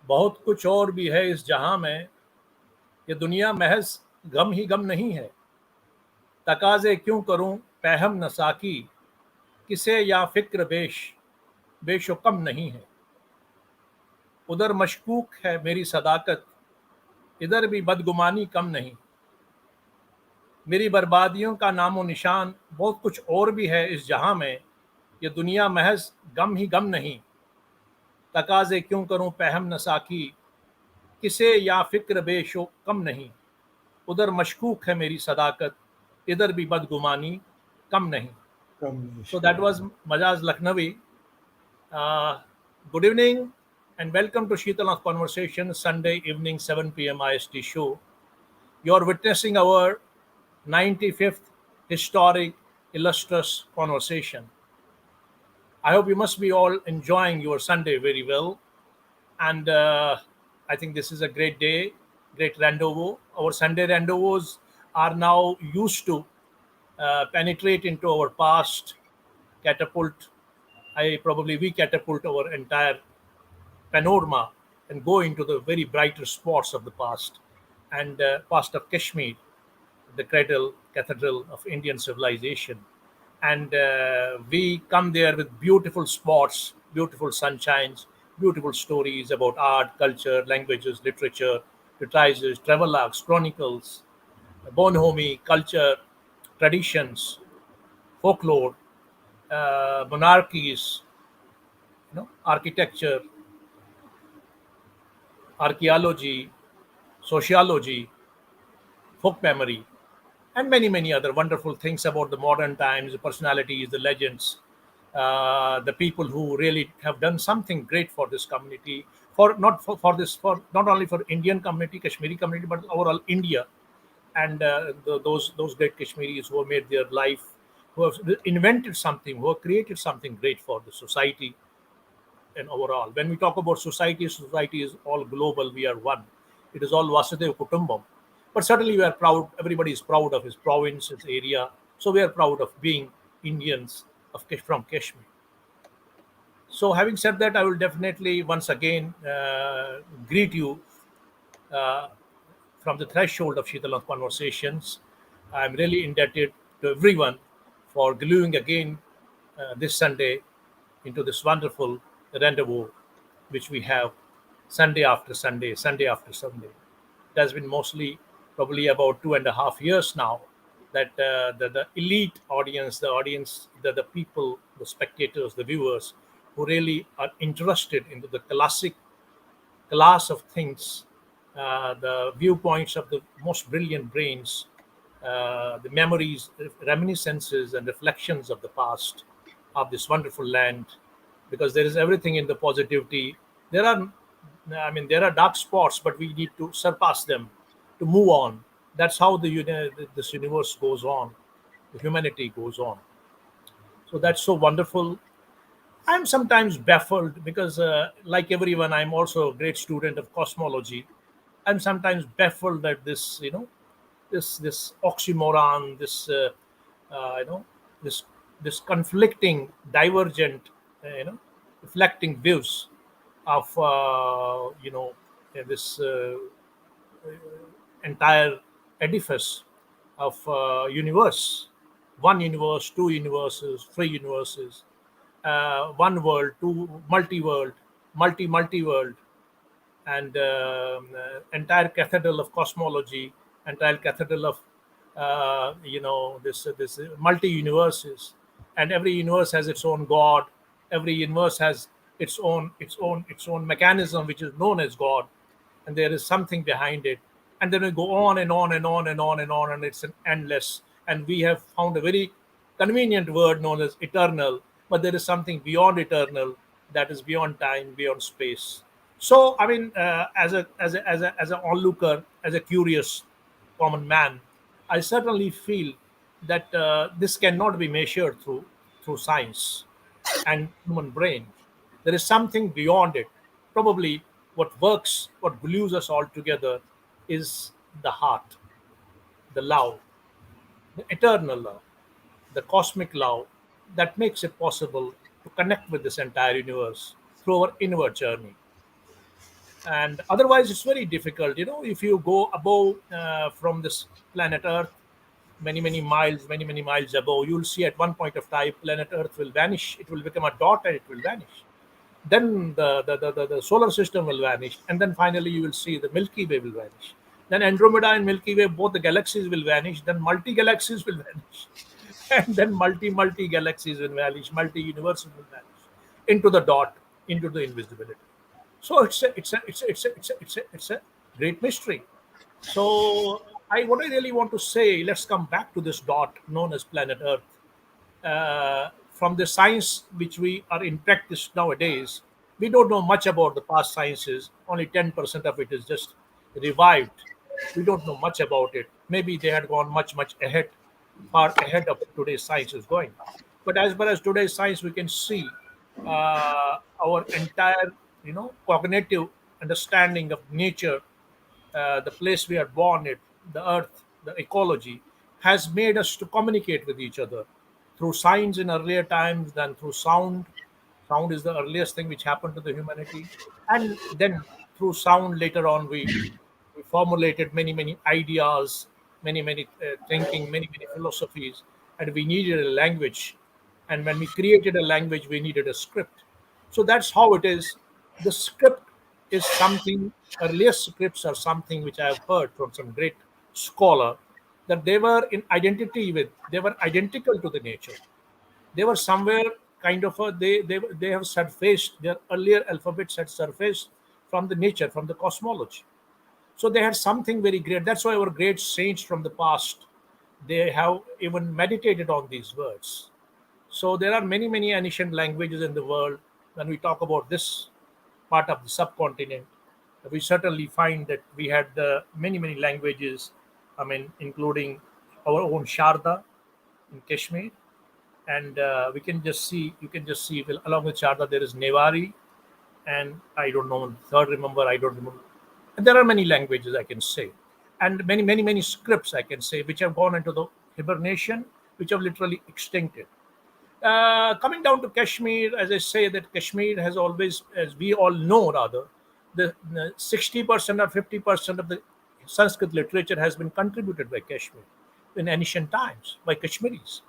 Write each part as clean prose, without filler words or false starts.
बहुत कुछ और भी है इस जहां में, ये दुनिया महज गम ही गम नहीं है। तकाज़े क्यों करूं पैहम नसाकी, किसे या फिक्र बेशो कम नहीं है। उधर मशकूक है मेरी सदाकत, इधर भी बदगुमानी कम नहीं। मेरी बर्बादियों का नामो निशान बहुत कुछ और भी है इस जहां में, ये दुनिया महज गम ही गम नहीं। तकाज़े क्यों करूं पैहम नसाकी, किसे या फिक्र बेशो कम नहीं। उधर मशकूक है मेरी सदाकत, इधर भी बदगुमानी कम नहीं। So that was Majaz Lucknowi. Good evening and welcome to Sheetalan's Conversation, Sunday evening 7 p.m. IST show. You are witnessing our 95th historic, illustrious conversation. I hope you must be all enjoying your Sunday very well. And I think this is a great day, great rendezvous. Our Sunday rendezvous are now used to penetrate into our past, catapult. We catapult our entire panorama and go into the very brighter spots of the past and past of Kashmir, the cradle, cathedral of Indian civilization. And we come there with beautiful spots, beautiful sunshines, beautiful stories about art, culture, languages, literature, treatises, travelogues, chronicles, bonhomie, culture, traditions, folklore, monarchies, architecture, archaeology, sociology, folk memory, and many, many other wonderful things about the modern times, the personalities, the legends, the people who really have done something great for this community, for not only for Indian community, Kashmiri community, but overall India, and those great Kashmiris who have made their life, who have invented something, who have created something great for the society and overall. When we talk about society, society is all global. We are one. It is all Vasudev Kutumbam. But certainly we are proud. Everybody is proud of his province, his area. So we are proud of being Indians from Kashmir. So having said that, I will definitely once again greet you uh, from the threshold of Sheetalan Conversations. I'm really indebted to everyone for gluing again this Sunday into this wonderful rendezvous which we have Sunday after Sunday, Sunday after Sunday. It has been mostly probably about 2.5 years now that the elite audience, the people, the spectators, the viewers who really are interested into the classic class of things, the viewpoints of the most brilliant brains, the memories, reminiscences, and reflections of the past of this wonderful land, because there is everything in the positivity. There are dark spots, but we need to surpass them to move on. That's how this universe goes on, the humanity goes on. So that's so wonderful. I'm sometimes baffled because, like everyone, I'm also a great student of cosmology. I'm sometimes baffled at this, this oxymoron, this this conflicting, divergent, reflecting views of, this entire edifice of universe, two universes, three universes, one world, two multi-world, multi-world, and entire cathedral of cosmology, entire cathedral of this multi universes, and every universe has its own god. Every universe has its own mechanism, which is known as God, and there is something behind it. And then we go on and on and on and on and on, and it's an endless. And we have found a very convenient word known as eternal, but there is something beyond eternal, that is beyond time, beyond space. So, I mean, as an onlooker, as a curious common man, I certainly feel that this cannot be measured through science and human brain. There is something beyond it. Probably what works, what glues us all together, is the heart, the love, the eternal love, the cosmic love that makes it possible to connect with this entire universe through our inward journey. and otherwise it's very difficult. If you go above from this planet Earth, many miles above, you'll see at one point of time planet Earth will vanish. It will become a dot and it will vanish. Then the solar system will vanish, and then finally you will see the Milky Way will vanish. Then Andromeda and Milky Way, both the galaxies will vanish. Then multi galaxies will vanish, and then multi galaxies will vanish. Multi universes will vanish into the dot, into the invisibility. So it's a great mystery. So what I really want to say, let's come back to this dot known as planet Earth. From the science which we are in practice nowadays, we don't know much about the past sciences. Only 10% of it is just revived. We don't know much about it. Maybe they had gone much ahead, far ahead of today's science is going. But as far as today's science, we can see our entire, cognitive understanding of nature, the place we are born in, the earth, the ecology, has made us to communicate with each other through signs in earlier times than through sound. Sound is the earliest thing which happened to the humanity, and then through sound later on we formulated many ideas, many thinking, many philosophies, and we needed a language. And when we created a language, we needed a script. So that's how it is. The script is something, earliest scripts are something which I have heard from some great scholar, that they were in identity with, they were identical to the nature. They were somewhere kind of they have surfaced, their earlier alphabets had surfaced from the nature, from the cosmology. So they had something very great. That's why our great saints from the past, they have even meditated on these words. So there are many ancient languages in the world. When we talk about this part of the subcontinent, we certainly find that we had many languages. I mean, including our own Sharda in Kashmir, and we can just see. You can just see, well, along with Sharda there is Nevari, and I don't know third. Remember, I don't remember. And there are many languages I can say, and many scripts I can say, which have gone into the hibernation, which have literally extincted. Coming down to Kashmir, as I say, that Kashmir has always, as we all know, rather, the 60% or 50% of the Sanskrit literature has been contributed by Kashmir in ancient times by Kashmiris.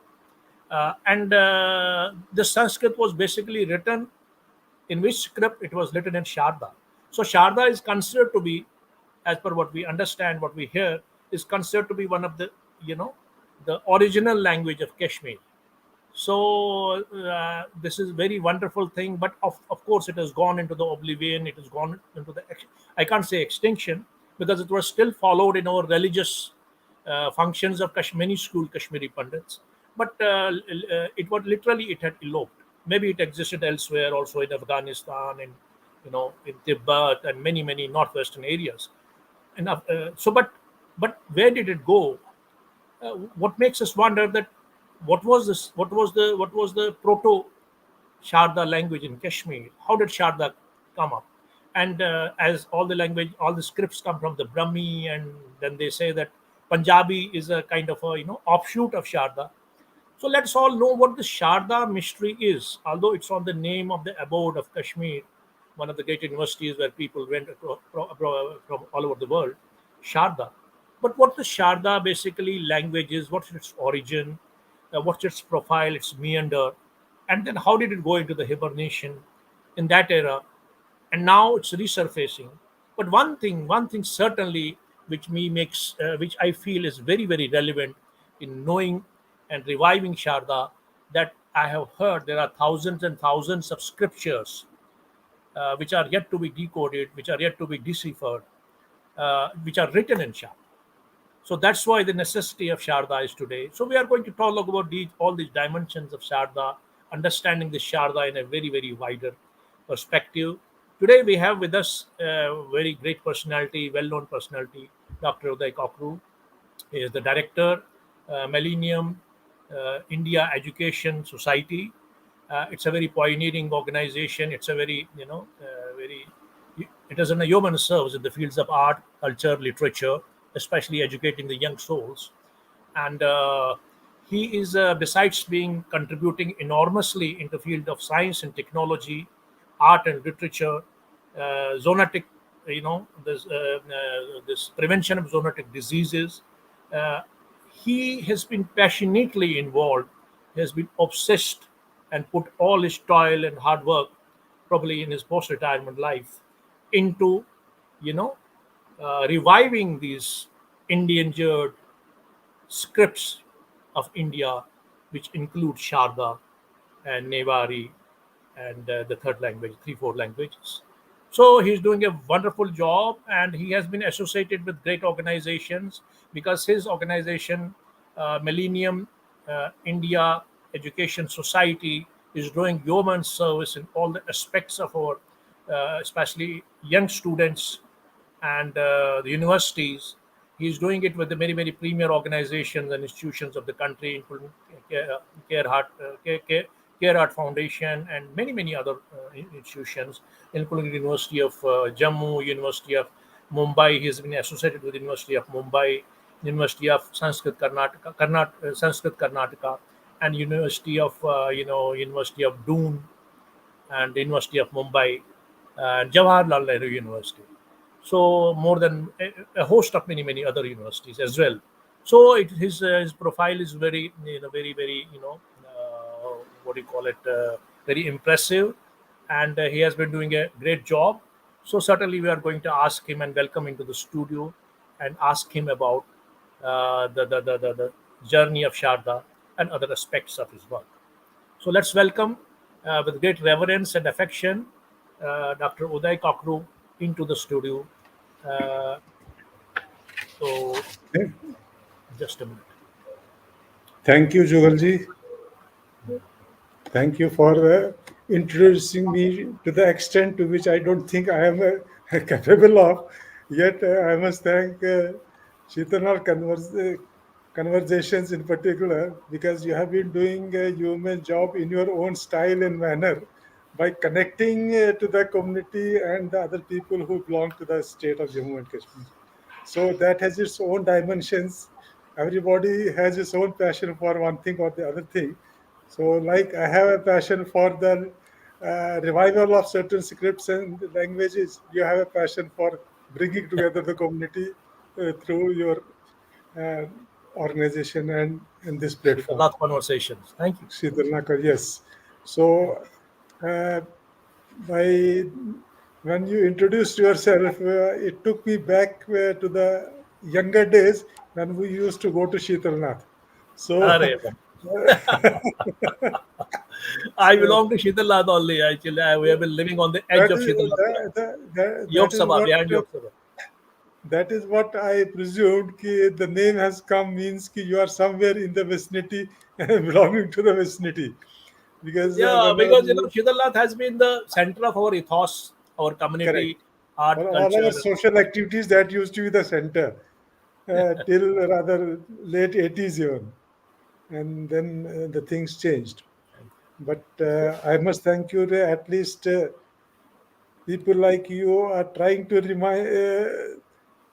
And the Sanskrit was basically written in which script? It was written in Sharda. So Sharda is considered to be, as per what we understand, what we hear, is considered to be one of the, the original language of Kashmir. So this is very wonderful thing, but of course it has gone into the oblivion. It has gone into the, I can't say extinction, because it was still followed in our religious functions of many school Kashmiri Pandits, but it was literally, it had eloped. Maybe it existed elsewhere, also in Afghanistan and in Tibet and many northwestern areas. And but where did it go? What makes us wonder that what was the proto Sharda language in Kashmir? How did Sharda come up? And as all the language, all the scripts come from the Brahmi, and then they say that Punjabi is a kind of a offshoot of Sharda. So let's all know what the Sharda mystery is. Although it's on the name of the abode of Kashmir, one of the great universities where people went from all over the world, Sharda. But what the Sharda basically language is, what's its origin, what's its profile, its meander, and then how did it go into the hibernation in that era, and now it's resurfacing. But one thing certainly which which I feel is very relevant in knowing and reviving Sharda, that I have heard there are thousands and thousands of scriptures which are yet to be decoded, which are yet to be deciphered, which are written in Sharda. So that's why the necessity of Sharda is today. So we are going to talk about all these dimensions of Sharda, understanding the Sharda in a very wider perspective. Today we have with us a very great personality, well-known personality, Dr. Uday Kakroo. He is the director, Millennium India Education Society. It's a very pioneering organization. It's a very, very, it is in a human service in the fields of art, culture, literature, especially educating the young souls. And he is, besides being contributing enormously in the field of science and technology, art and literature, zonetic this prevention of zoonotic diseases. Uh, he has been passionately involved. He has been obsessed and put all his toil and hard work, probably in his post-retirement life, into you know reviving these endangered scripts of India, which include Sharda and Nevari and the third language, three, four languages. So he's doing a wonderful job, and he has been associated with great organizations because his organization, Millennium India Education Society, is doing human service in all the aspects of our, especially young students and the universities. He's doing it with the very, very premier organizations and institutions of the country, including Care Heart, Care Heart Foundation, and many, many other institutions, including the University of Jammu, University of Mumbai. He has been associated with the University of Mumbai, University of Sanskrit Karnataka, and University of University of Doon, and the University of Mumbai, and Jawaharlal Nehru University. So more than a host of many, many other universities as well. So his profile is very, very, very, what do you call it, very impressive, and he has been doing a great job. So certainly we are going to ask him and welcome into the studio and ask him about the journey of Sharda and other aspects of his work. So let's welcome, with great reverence and affection, Dr. Uday Kakroo into the studio. Uh, so just a minute. Thank you, Jugalji. Thank you for introducing me to the extent to which I don't think I am capable of. Yet I must thank Sheetanal Conversations in particular, because you have been doing a human job in your own style and manner by connecting to the community and the other people who belong to the state of Jammu and Kashmir. So that has its own dimensions. Everybody has his own passion for one thing or the other thing. So, like I have a passion for the revival of certain scripts and languages, you have a passion for bringing together the community through your uh, organization and this With a platform. lot of conversations. Thank you. Shidalnaka, yes. So, uh, by when you introduced yourself, it took me back to the younger days when we used to go to Sheetalnath. So, Arey, I so belong to Shidalad only. Actually, we have been living on the edge that of is Shidalad. that Yok is Sabha, what behind Yok Sabha. that is what I presumed. Ki the name has come means ki you are somewhere in the vicinity, belonging to the vicinity. Because Yeah, whenever because Shidalad has been the center of our ethos, our correct, community, art, for all our culture. social activities, that used to be the center till rather late 80s even, and then the things changed. But I must thank you. At least people like you are trying to remind,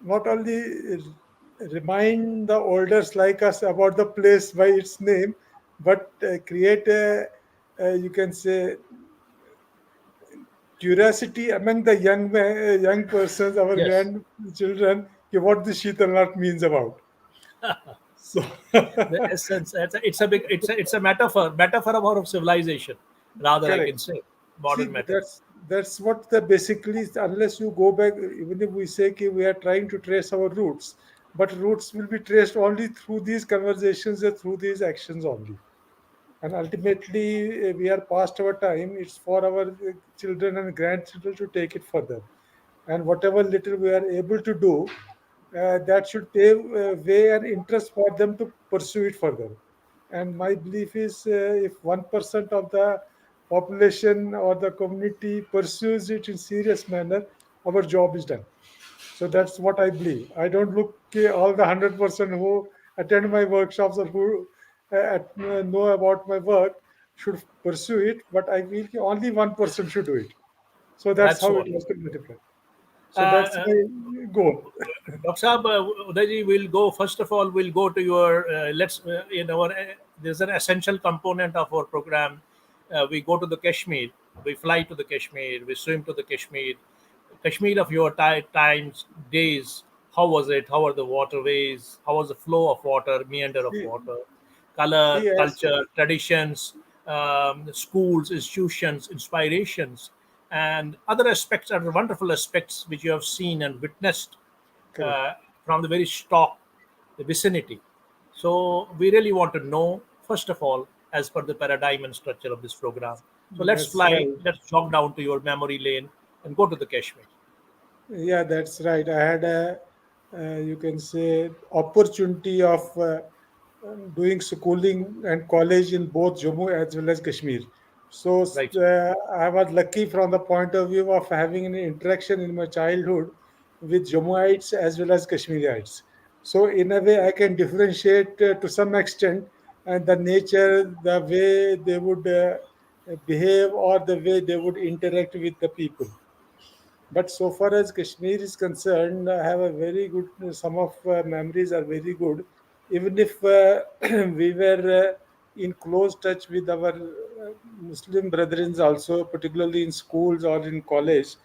not only remind the elders like us about the place by its name, but create you can say, curiosity among the young persons, our Yes, grandchildren, what this Sheetalnath means about. So, the essence. It's a metaphor of our civilization, rather I correct. can say, See, modern metaphor. that's what the basically. Unless you go back, even if we say ki we are trying to trace our roots, but roots will be traced only through these conversations and through these actions only. And ultimately, we are past our time. It's for our children and grandchildren to take it further. And whatever little we are able to do, that should pave way and interest for them to pursue it further. And my belief is, if 1% of the population or the community pursues it in serious manner, our job is done. So that's what I believe. I don't look all the 100% who attend my workshops or who know about my work should pursue it, but I feel only 1% should do it. So that's That's how it all. has to be different. Uh, So that's uh, my goal. Dr. Saab, Udayji, we'll go, first of all, we'll go to your, there's an essential component of our program. We go to the Kashmir, we fly to the Kashmir, we swim to the Kashmir, Kashmir of your times, days. How was it? How are the waterways? How was the flow of water, meander of See, water, color, see, as culture, traditions, schools, institutions, inspirations, and other aspects, other wonderful aspects which you have seen and witnessed correct. uh, from the very stock, the vicinity. So we really want to know, first of all, as per the paradigm and structure of this program. So let's That's fly, right. let's jog down to your memory lane and go to the Kashmir. Yeah, that's right. I had a, you can say, opportunity of doing schooling and college in both Jammu as well as Kashmir. So Right. I was lucky from the point of view of having an interaction in my childhood with Jammuites as well as Kashmirites. So in a way, I can differentiate to some extent the nature, the way they would behave, or the way they would interact with the people. But so far as Kashmir is concerned, I have a very good, some of memories are very good. Even if we were in close touch with our Muslim brethren also, particularly in schools or in college,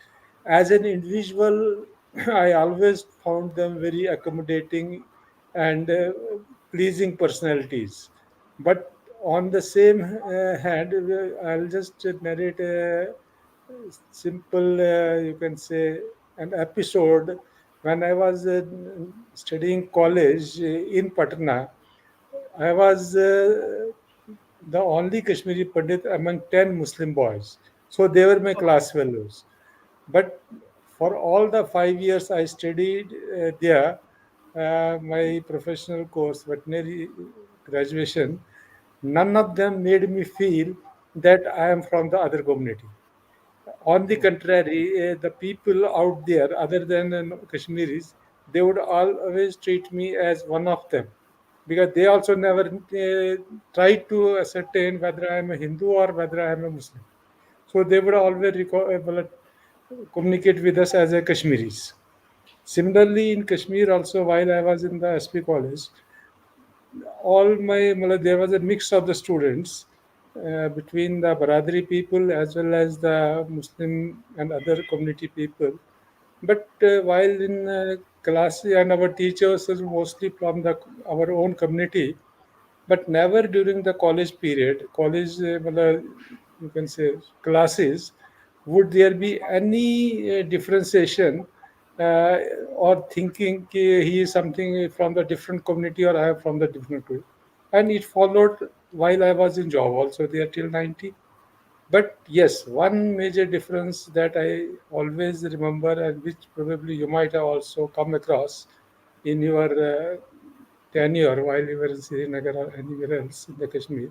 as an individual, I always found them very accommodating and pleasing personalities. But on the same hand, I'll just narrate a simple, you can say, an episode when I was studying college in Patna. I was the only Kashmiri Pandit among 10 Muslim boys. So they were my class fellows. But for all the 5 years I studied there, my professional course, veterinary graduation, none of them made me feel that I am from the other community. On the contrary, the people out there, other than Kashmiris, they would always treat me as one of them because they also never tried to ascertain whether I am a Hindu or whether I am a Muslim. So they would always communicate with us as a Kashmiris. Similarly, in Kashmir, also while I was in the SP college, all my there was a mix of the students between the Baradari people as well as the Muslim and other community people. But while in class and our teachers is mostly from the our own community, but never during the college period, college you can say classes, would there be any differentiation uh, or thinking he is something from the different community or I am from the different community. And it followed while I was in job also there till 90. But yes, one major difference that I always remember and which probably you might have also come across in your tenure while you were in Srinagar or anywhere else in the Kashmir,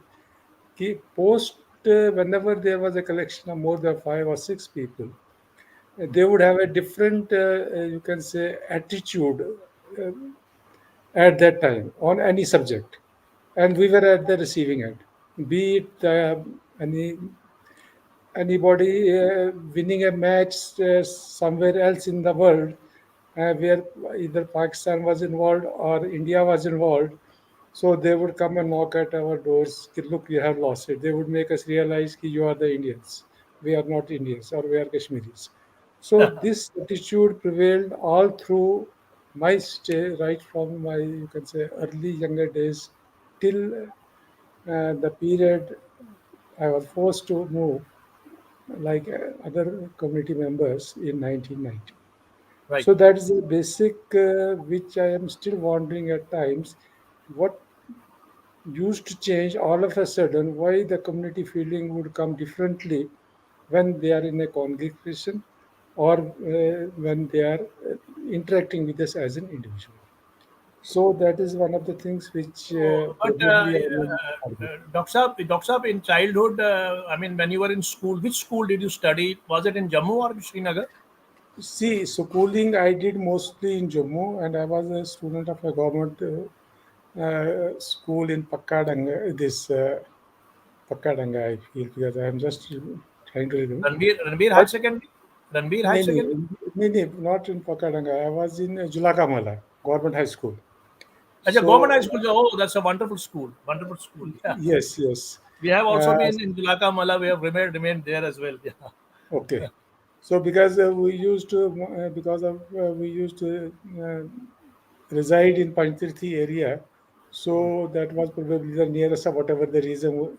कि post whenever there was a collection of more than 5 or 6 people, they would have a different, you can say, attitude uh, at that time on any subject, and we were at the receiving end. Be it anybody winning a match somewhere else in the world where either Pakistan was involved or India was involved. So they would come and knock at our doors. Ki, look, you have lost it. They would make us realize that you are the Indians. We are not Indians or we are Kashmiris. So this attitude prevailed all through my stay, right from my, you can say, early younger days till the period I was forced to move like other community members in 1990. Right. So that is the basic which I am still wondering at times what used to change all of a sudden, why the community feeling would come differently when they are in a congregation or when they are interacting with us as an individual. So that is one of the things which So, but probably I will argue. Dr. Saab, in childhood, I mean, when you were in school, which school did you study? Was it in Jammu or Srinagar? See, schooling I did mostly in Jammu, and I was a student of a government school in Pakkadanga. This Pakkadanga, I feel, because I am just trying to remember. Ranbir High But Secondary? Ranbir High no, Secondary? no, no, not in Pakkadanga. I was in Julakamala Government High School. Acha, government high So school. Oh, that's a wonderful school. Wonderful school. Yeah. yes. We have Uh, also been in Julaka Mala. We have remained there as well. Yeah. okay. So because we used to because of we used to reside in Panchtirthi area, so that was probably the nearest of whatever the reason.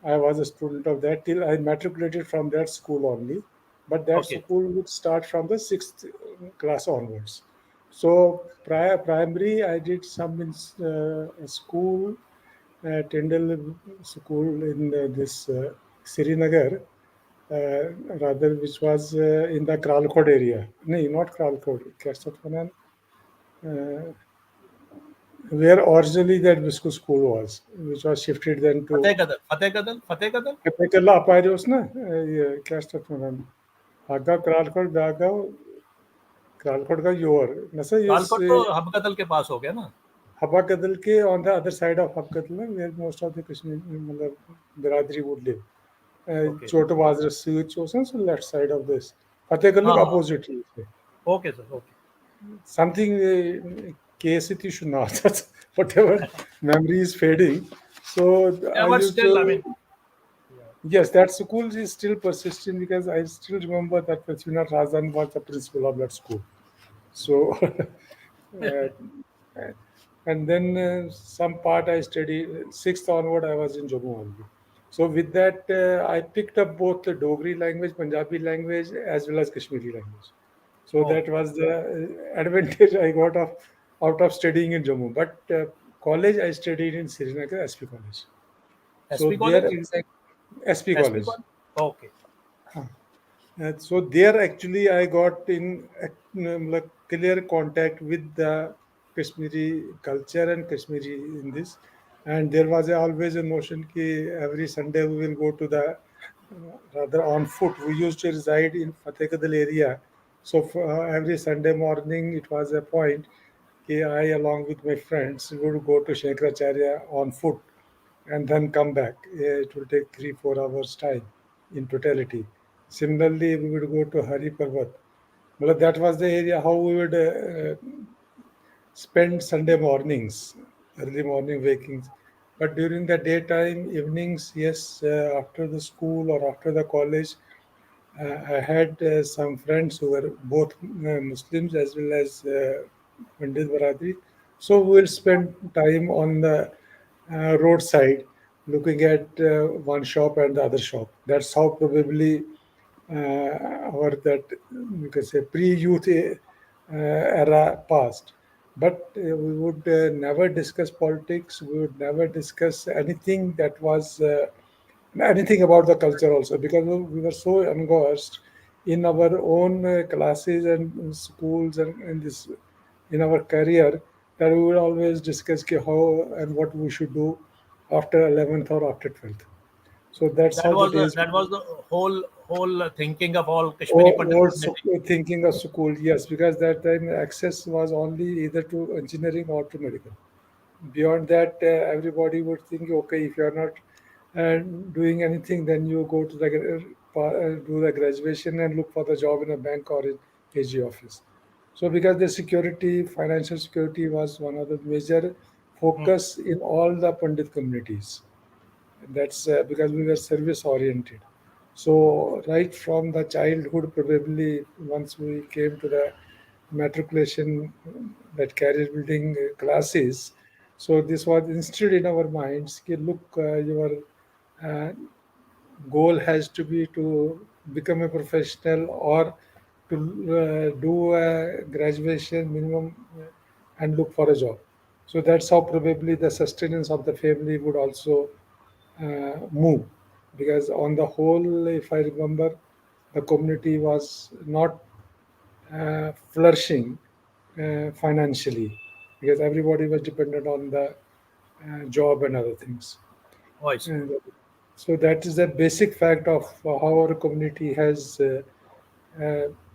I was a student of that till I matriculated from that school only. But that Okay. school would start from the sixth class onwards. So prior primary, I did some in school, Tyndall school in this Srinagar, rather which was in the Kralkot area. No, not Kralkot. Kerstotpanan, uh, where originally that Visco school was, which was shifted then to Fateh Kadal. Kepekala Aparios, na? Kerstotpanan. Aga Kralkot, Daga, Kralkot ka Yor. Nasa is कालकोट तो हबकतल के पास हो गया ना. Habakadal on the other side of Habkadal, where most of the Kashmir Biradri would live. Okay. Chota was the Sewage Ocean, so left side of this. Fatehgall हाँ हाँ. opposite. Okay sir, okay. Something case it should not. That's whatever memory is fading. So Yeah, I but used still, I to. mean, yeah. Yes, that school is still persisting because I still remember that Prithvinath Razan was the principal of that school. So, uh, and then some part I studied, sixth onward, I was in Jammu only. So, with that, I picked up both the Dogri language, Punjabi language, as well as Kashmiri language. So, Oh, that was the advantage I got of out of studying in Jammu. But college, I studied in Srinagar, SP College. So, SP there college. exact SP SP College. College. Okay. So there actually I got in like clear contact with the Kashmiri culture and Kashmiri in this, and there was always a notion that every Sunday we will go to the rather on foot. We used to reside in Fatehkadal area, so for, every Sunday morning it was a point that I along with my friends would go to Shankaracharya on foot and then come back. It will take 3 4 hours time in totality. Similarly, we would go to Hari Parvat. Well, that was the area how we would spend Sunday mornings, early morning wakings. But during the daytime, evenings, yes, after the school or after the college, I had some friends who were both Muslims as well as Pandit Baradri. So we'll spend time on the roadside looking at one shop and the other shop. That's how probably our that you can say pre-youth era passed. But we would never discuss politics. We would never discuss anything that was anything about the culture also because we were so engrossed in our own classes and schools and in this in our career that we would always discuss how and what we should do after 11th or after 12th. So that's That how the was the days that was the whole thinking of all Kashmiri all, Pandit all community. thinking of school. Yes, because that time access was only either to engineering or to medical. Beyond that, everybody would think, okay, if you are not uh, doing anything, then you go to the do the graduation and look for the job in a bank or in AG office. So, because the security, financial security was one of the major Hmm. focus in all the Pandit communities. That's because we were service oriented. So right from the childhood, probably once we came to the matriculation, that career building classes, so this was instilled in our minds. Ki, look, your uh, goal has to be to become a professional or to do a graduation minimum and look for a job. So that's how probably the sustenance of the family would also move. Because on the whole, if I remember, the community was not flourishing financially because everybody was dependent on the job and other things. Voice. And so that is the basic fact of how our community has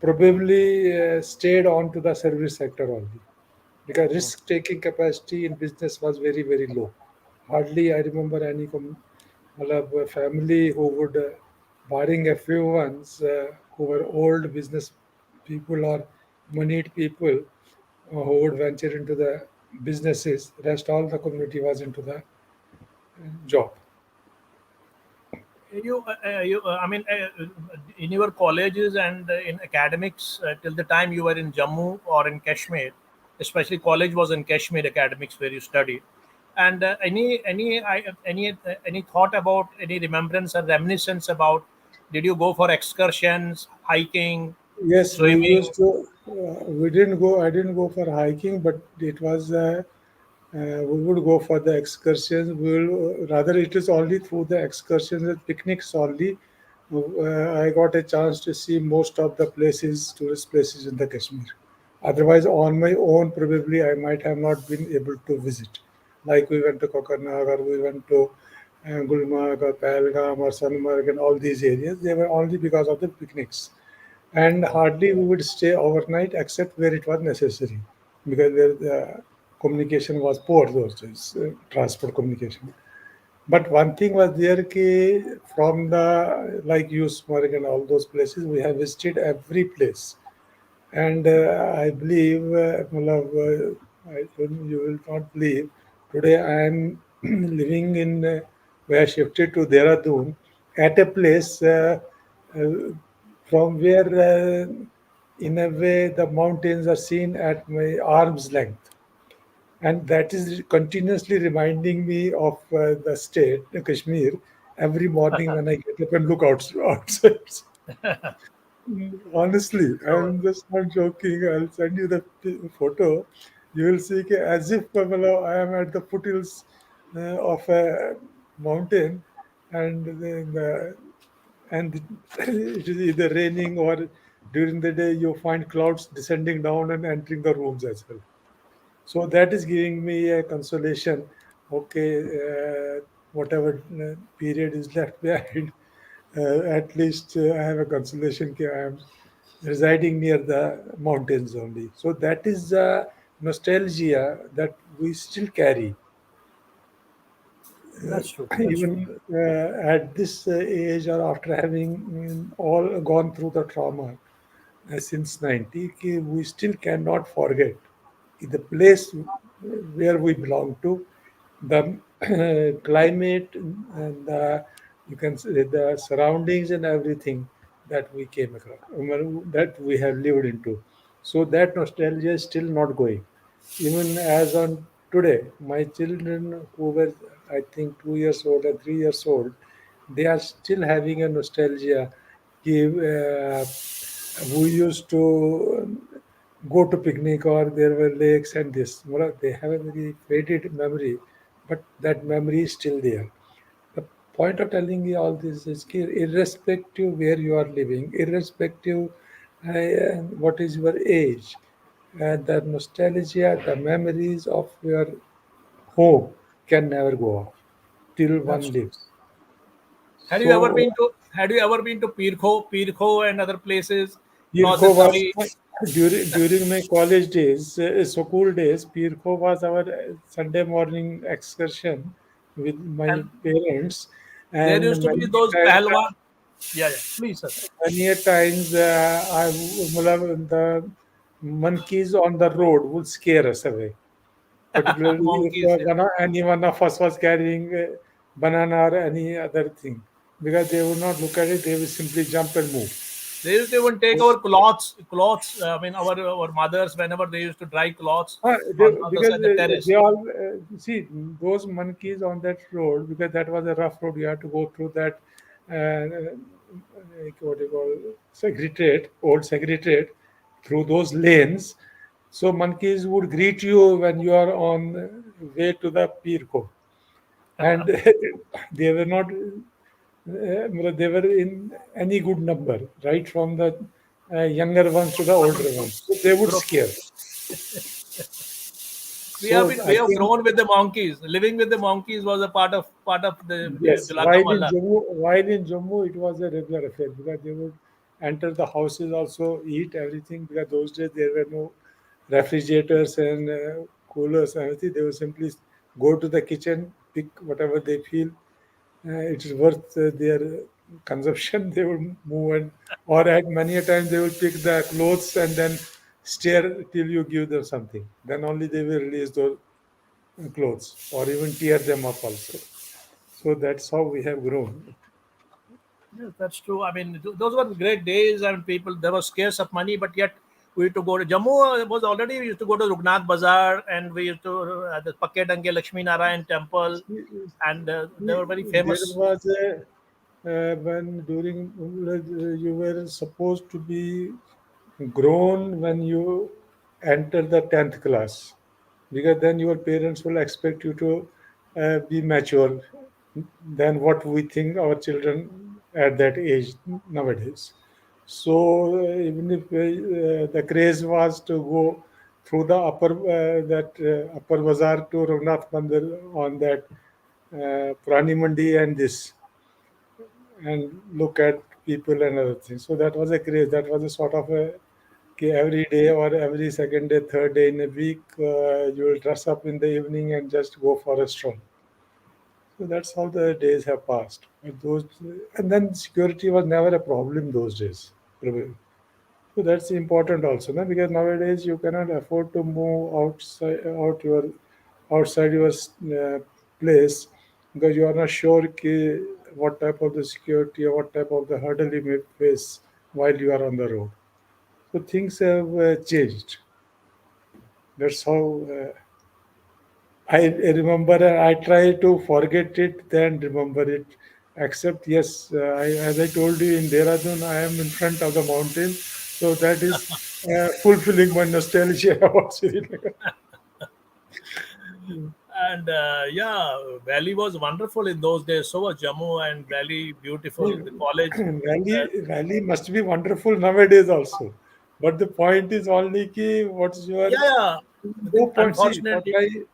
probably stayed on to the service sector only because Hmm. risk taking capacity in business was very very low. Hardly I remember any a family who would barring a few ones who were old business people or moneyed people who would venture into the businesses. Rest all the community was into the job. I mean, in your colleges and in academics, till the time you were in Jammu or in Kashmir, especially college was in Kashmir academics where you studied. And any thought about any remembrance or reminiscence about? Did you go for excursions, hiking, Yes, we swimming? used to. We didn't go. I didn't go for hiking, but it was. We would go for the excursions. We will rather it is only through the excursions and picnics only. I got a chance to see most of the places, tourist places in the Kashmir. Otherwise, on my own, probably I might have not been able to visit. Like we went to Kokarnag or we went to Gulmarg or Pahalgam or Sonmarg and all these areas. They were only because of the picnics, and hardly we would stay overnight except where it was necessary, because where the communication was poor those days, transport communication. But one thing was there ki from the like Usmarg and all those places we have visited every place. And I believe, you will not believe, today I am living in, where I shifted to Dehradun, at a place uh, from where, in a way, the mountains are seen at my arm's length. And that is continuously reminding me of the state, Kashmir, every morning when I get up and look outside. Honestly, So I'm just not joking. I'll send you the photo. You will see as if I am at the foothills of a mountain, and and it is either raining or during the day you find clouds descending down and entering the rooms as well. So that is giving me a consolation. Okay, whatever period is left behind, at least I have a consolation. I am residing near the mountains only. So that is the nostalgia that we still carry. that's true. That's true. Even at this age, or after having all gone through the trauma since 90, we still cannot forget the place where we belong to, the climate, and the, you can say, the surroundings and everything that we came across, that we have lived into. So that nostalgia is still not going. Even as on today, my children who were, I think, 2 years old and 3 years old, they are still having a nostalgia. We used to go to picnic, or there were lakes and this. They have a very faded memory, but that memory is still there. The point of telling you all this is irrespective where you are living, irrespective what is your age, the nostalgia, the memories of your home can never go off till That's one true. lives. So Had you ever been to Pirkho and other places? Pirkho Northern was Tavi. during my college days, school days. Pirkho was our Sunday morning excursion with my And parents, there and used to be those Pahalwan. Yeah, yeah. Please, sir. many a times the monkeys on the road would scare us away. Particularly if Monkeys. Yeah. any one of us was carrying a banana or any other thing, because they would not look at it; they would simply jump and move. They used to even take our clothes. I mean, our mothers, whenever they used to dry clothes on the Because side, the terrace. they all see those monkeys on that road, because that was a rough road. You had to go through that, what you call, secretariat, old secretariat, through those lanes. So monkeys would greet you when you are on way to the Pirko, and they were not. They were in any good number, right from the younger ones to the older ones. So they would Group. scare. We So I have think grown with the monkeys. Living with the monkeys was a part of the yes, Bilaka Mahalla. while in Jammu, it was a regular affair, because they would enter the houses, also eat everything, because those days there were no refrigerators and coolers and everything. They would simply go to the kitchen, pick whatever they feel it is worth their consumption. They would move, and or at many a time they will pick the clothes and then stare till you give them something. Then only they will release those clothes, or even tear them up also. So that's how we have grown. Yes, that's true. I mean, those were great days, and people there was scarce of money, but yet we used to go to Jammu. Was already we used to go to Rugnath Bazaar, and we used to the Pakke Dange Lakshmi Narayan Temple, and they were very There famous. was a when during you were supposed to be grown when you enter the 10th class, because then your parents will expect you to be mature than what we think our children at that age nowadays. So even if the craze was to go through the upper bazaar to Raghunath Mandir on that Purani Mandi and this, and look at people and other things. So that was a craze. That was a sort of a every day or every second day, third day in a week, you will dress up in the evening and just go for a stroll. So that's how the days have passed. But those, and then security was never a problem those days. Probably. So that's important also, no? Because nowadays you cannot afford to move outside your place, because you are not sure what type of the security or what type of the hurdle you may face while you are on the road. So things have changed. That's how I remember. I try to forget it, then remember it. Except yes, as I told you in Dehradun, I am in front of the mountain, so that is fulfilling my nostalgia about Srinagar. And yeah, Valley was wonderful in those days. So was Jammu and Valley beautiful. The college. Uh, Valley must be wonderful nowadays also. But the point is only ki what's your yeah, yeah. I no think point. See, what unfortunately,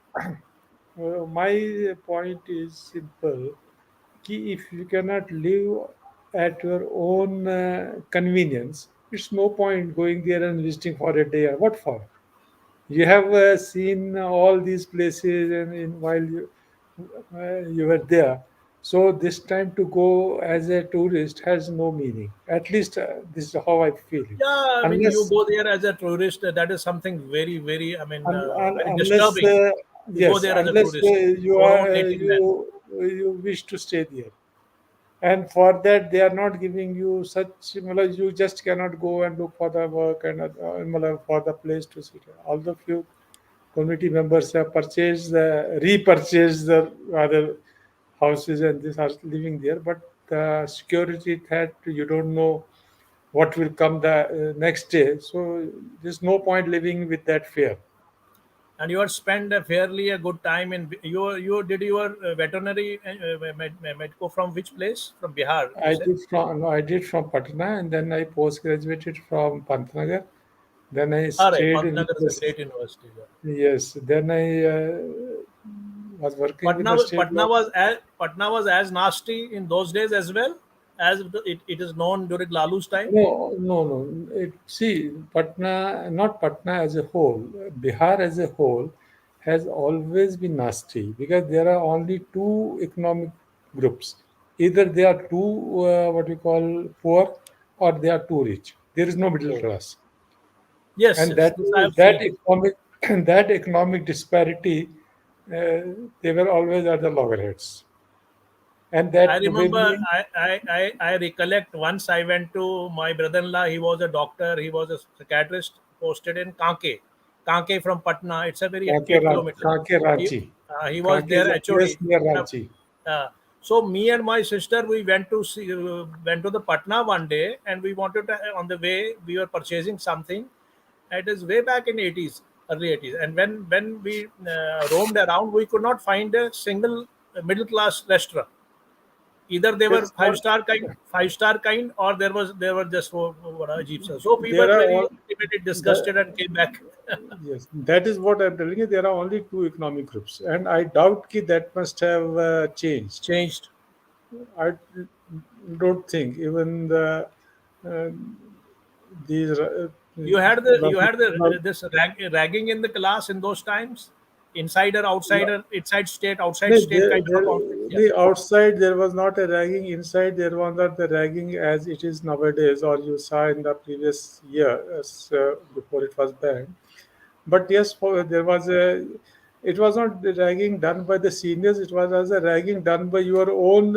my point is simple. Ki if you cannot live at your own convenience, it's no point going there and visiting for a day. What for? You have seen all these places, and while you were there. So this time to go as a tourist has no meaning. At least this is how I feel it. yeah. I mean, you Unless go there as a tourist. That is something very, very. I mean, very unless disturbing. You go yes, there as a unless tourist, you your are own native land. you wish to stay there, and for that they are not giving you such. You just cannot go and look for the work and for the place to sit. Although few community members have repurchased the other houses and these are living there, but the security that you don't know what will come the next day. So there's no point living with that fear. And you had spent a fairly a good time in you did your veterinary medico from which place? From Bihar, you I said. did from no, I did from Patna, and then I post graduated from Pantnagar. Then I All right, stayed in Pantnagar is a this. great university. Yeah. Yes, then I was working with the state government. Patna was as nasty in those days as well as it is known during Lalu's time. No, no, no. See, Patna, not Patna as a whole, Bihar as a whole has always been nasty because there are only two economic groups. Either they are too, what we call poor, or they are too rich. There is no middle Oh, class, yes, and yes, that this I have that seen. economic that economic disparity, they were always at the loggerheads, and I that remember, probably I recollect once I went to my brother-in-law. He was a doctor. He was a psychiatrist posted in Kanke. Kanke from Patna. It's a very Kanke 8 kilometers. Kanke He, Ranchi. he was Kanke is there a place HOD. near Uh, Ranchi. so me and my sister we went to the Patna one day, and we wanted to on the way we were purchasing something. It is way back in 80s, early 80s, and when we roamed around, we could not find a single middle class restaurant. Either they were It's not. five star kind, or there were just what Jeeps. So we were There are very all. ultimately disgusted and The, came back. yes, that is what I'm telling you. There are only two economic groups, and I doubt that must have changed. Changed. I don't think even uh, these You had this ragging in the class in those times, insider, outsider, outside state kind of a conflict. Yeah. the outside there was not a ragging. Inside there was not the ragging as it is nowadays, or you saw in the previous year as, before it was banned. But yes, there was a. It was not the ragging done by the seniors. It was as a ragging done by your own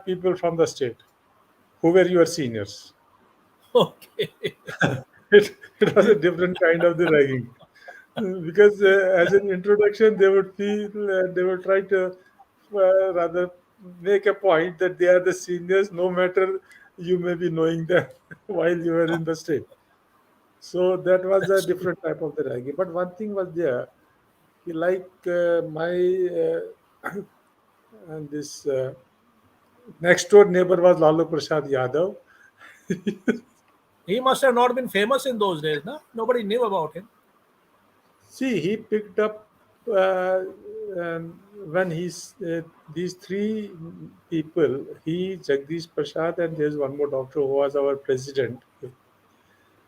people from the state. who were your seniors. Okay. It was a different kind of the ragging. Because as an introduction, they would feel, they would try to rather make a point that they are the seniors, no matter you may be knowing them while you were in the state. So that was a That's true. different type of the ragging. But one thing was there, like my and this next door neighbor was Lalu Prasad Yadav. He must have not been famous in those days, no? Nobody knew about him. See, he picked up when these three people, he, Jagdish Prasad, and there's one more doctor who was our president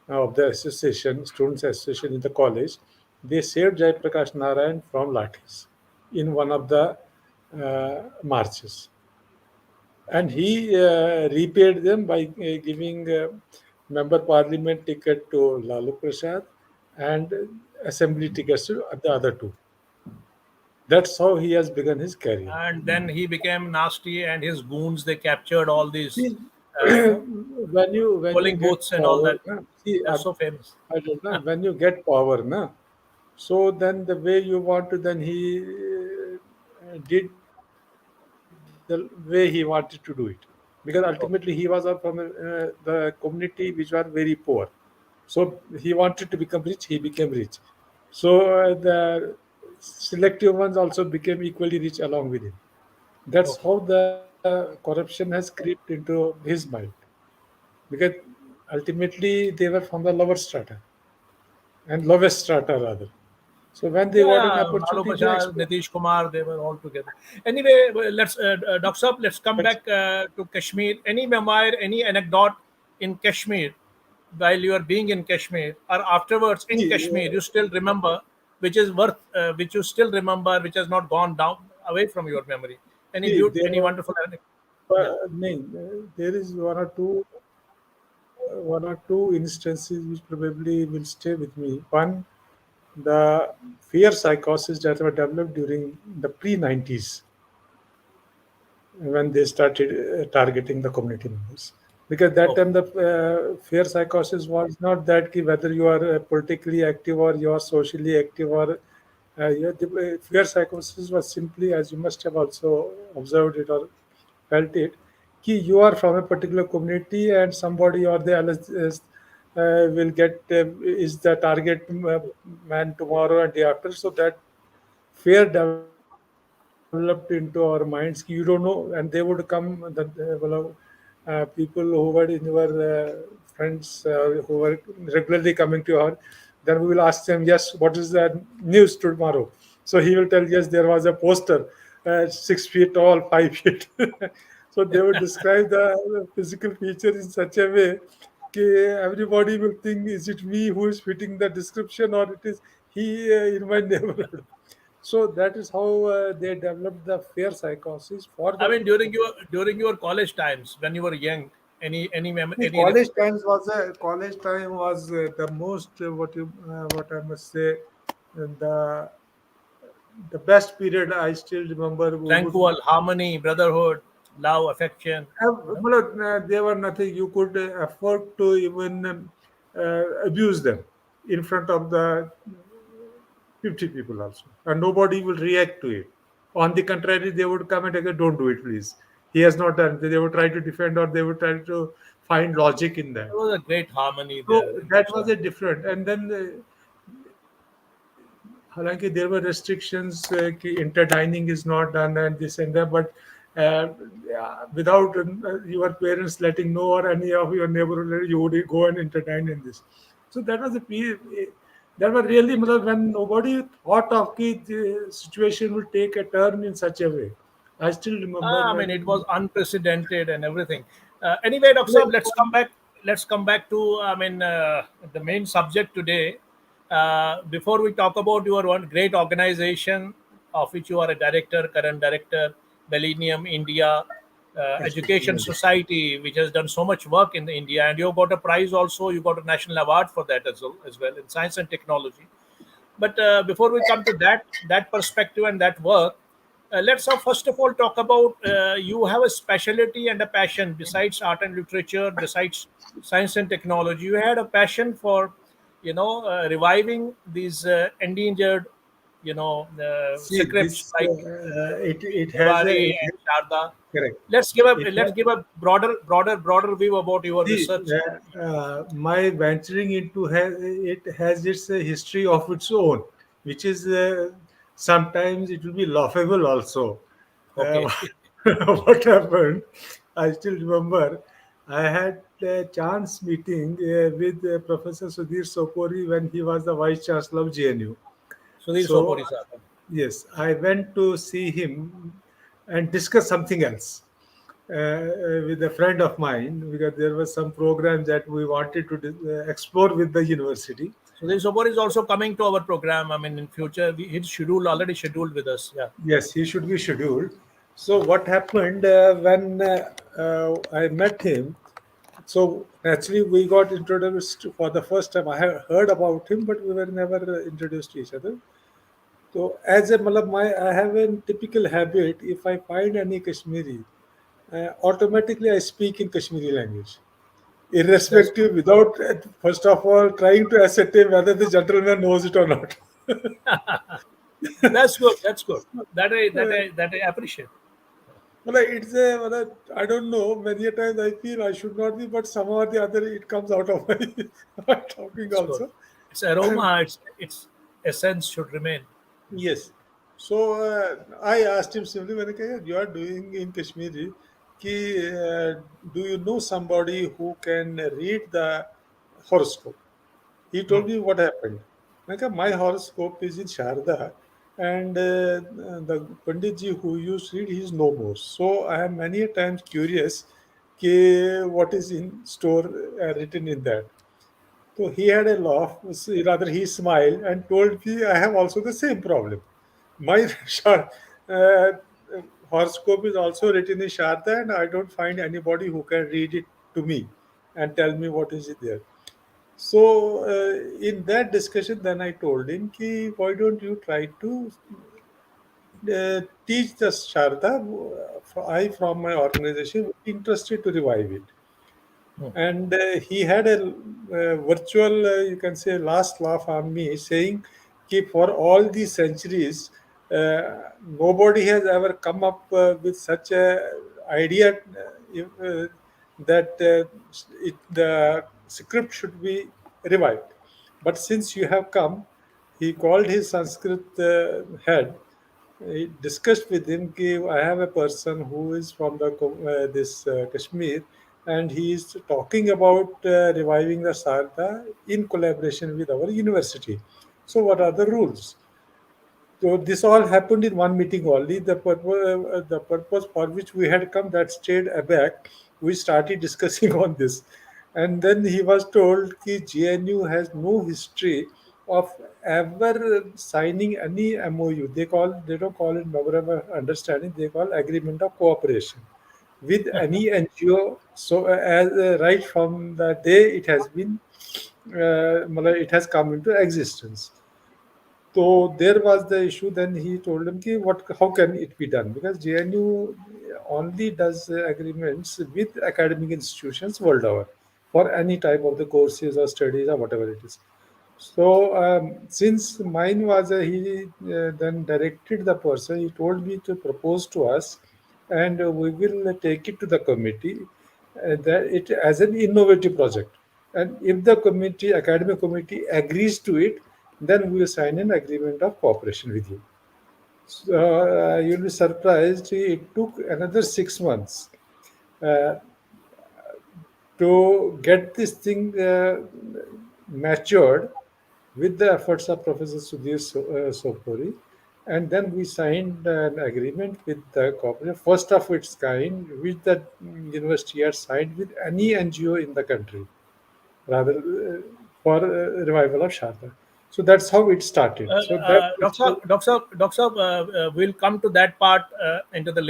of the association, students association in the college. They saved Jai Prakash Narayan from lathis in one of the marches, and he repaid them by giving member parliament ticket to Lalu Prasad and assembly tickets to the other two. That's how he has begun his career. And then he became nasty, and his goons, they captured all these, See, you know, when you polling get booths and all power, that. na, see, They're so famous. I don't know, when you get power, na, so then the way you want to, then he did the way he wanted to do it. Because ultimately he was from the community which were very poor. So he wanted to become rich, he became rich. So the selective ones also became equally rich along with him. That's Okay. how the corruption has crept into his mind. Because ultimately they were from the lower strata and lowest strata rather. So when they got an Yeah, Lalu opportunity, they Prasad, exploited. Nitish Kumar, they were all together. Anyway, well, let's, Dr. Saab, let's come That's back to Kashmir. Any memoir, any anecdote in Kashmir while you are being in Kashmir or afterwards in see, Kashmir, you still remember, which is worth, which you still remember, which has not gone down away from your memory. Any see, beauty, there any were wonderful anecdote? Yeah. there is one or two instances which probably will stay with me. One, the fear psychosis that were developed during the pre-90s when they started targeting the community members. Because that Okay. time the fear psychosis was not that ki whether you are politically active or you are socially active or the fear psychosis was simply, as you must have also observed it or felt it, ki you are from a particular community and somebody or the others will get is the target man tomorrow and day after. So that fear developed into our minds. You don't know, and they would come, people who were in your friends who were regularly coming to our. Then we will ask them, yes, what is the news tomorrow? So he will tell, yes, there was a poster, 6 feet tall, 5 feet. So they would describe the physical feature in such a way that everybody will think, is it me who is fitting the description or it is he in my neighborhood? So that is how they developed the fear psychosis for I the mean, during your college times when you were young, the any college times was college time was the most what I must say the best period I still remember. We would tranquil harmony, brotherhood, love, affection? have, You know. there were nothing you could afford to even abuse them in front of the 50 people also, and nobody will react to it. On the contrary, they would come and again, don't do it, please. He has not done. They would try to defend or they would try to find logic in that. There was a great harmony So there in that those was times. a different. And then, halanki there were restrictions. Ki interdining is not done and this and that. But yeah, without your parents letting know or any of your neighborhood, you would go and interdine in this. So that was a that was really matlab, when nobody thought of ki the situation will take a turn in such a way. I still remember I mean, it was when. unprecedented and everything. Anyway, Dr. Saab, let's come back. Let's come back to, I mean, the main subject today. Before we talk about your one great organization, of which you are a director, current director, Millennium India Education Society, which has done so much work in India, and you got a prize also. You got a national award for that as well in science and technology. But before we come to that perspective and that work, Let's first of all talk about you have a specialty and a passion besides art and literature, besides science and technology. You had a passion for, reviving these endangered, See, scripts this like it has a Diwali and Sharda. correct. It Let's has, give a broader view about your see, research. my venturing into it has its history of its own, which is sometimes it will be laughable also. Uh, Okay, what happened? I still remember. I had a chance meeting with Professor Sudhir Sopori when he was the Vice Chancellor of GNU. Sudhir So, Sopori sir. yes, I went to see him and discuss something else with a friend of mine because there was some program that we wanted to explore with the university. Sudhir Sopori is also coming to our program. I mean, in future, he's scheduled already scheduled with us. Yeah. Yes, he should be scheduled. So, what happened when I met him? So, naturally, we got introduced for the first time. I had heard about him, but we were never introduced to each other. So, as a malab, I have a typical habit. If I find any Kashmiri, automatically I speak in Kashmiri language, That's irrespective, without first of all trying to ascertain whether the gentleman knows it or not. That's good. That's good. That I appreciate. Well, it's a, well, I don't know. Many a times I feel I should not be, but somehow or the other it comes out of my, my talking That's good. also. Its aroma, its essence should remain. Yes. So I asked him simply, when you are doing in Kashmiri, ki, do you know somebody who can read the horoscope? He Hmm. told me what happened. Like, my horoscope is in Sharda, and the Panditji who used to read, he is no more. So I am many a times curious what is in store written in that. So he had a laugh, rather he smiled and told me I have also the same problem. My uh, horoscope is also written in Sharda, and I don't find anybody who can read it to me and tell me what is it there. So in that discussion, then I told him, ki, why don't you try to teach the Sharda? I from my organization would be interested to revive it. Hmm. And he had a virtual, you can say, last laugh on me, saying, "Ki for all these centuries, nobody has ever come up with such a idea that the script should be revived. But since you have come," he called his Sanskrit head. I discussed with him कि I have a person who is from the this Kashmir, and he is talking about reviving the Sarda in collaboration with our university. So what are the rules? So this all happened in one meeting only. The purpose for which we had come, that stayed aback. We started discussing on this, and then he was told that GNU has no history of ever signing any MOU. They don't call it memorandum of understanding. They call agreement of cooperation with any NGO. So as right from the day it has been, it has come into existence. So there was the issue. Then he told him, ki, "What? How can it be done? Because JNU only does agreements with academic institutions world over for any type of the courses or studies or whatever it is." So since mine was he then directed the person. He told me to propose to us, and we will take it to the committee that it as an innovative project. And if the committee, academic committee, agrees to it, then we will sign an agreement of cooperation with you. So, you'll be surprised. It took another 6 months uh, to get this thing matured with the efforts of Professor Sudhir Sopori. And then we signed an agreement with the corporation, first of its kind, which the university had signed with any NGO in the country, rather for revival of Sharda. So that's how it started. So that is how, Doctor, we'll come to that part into the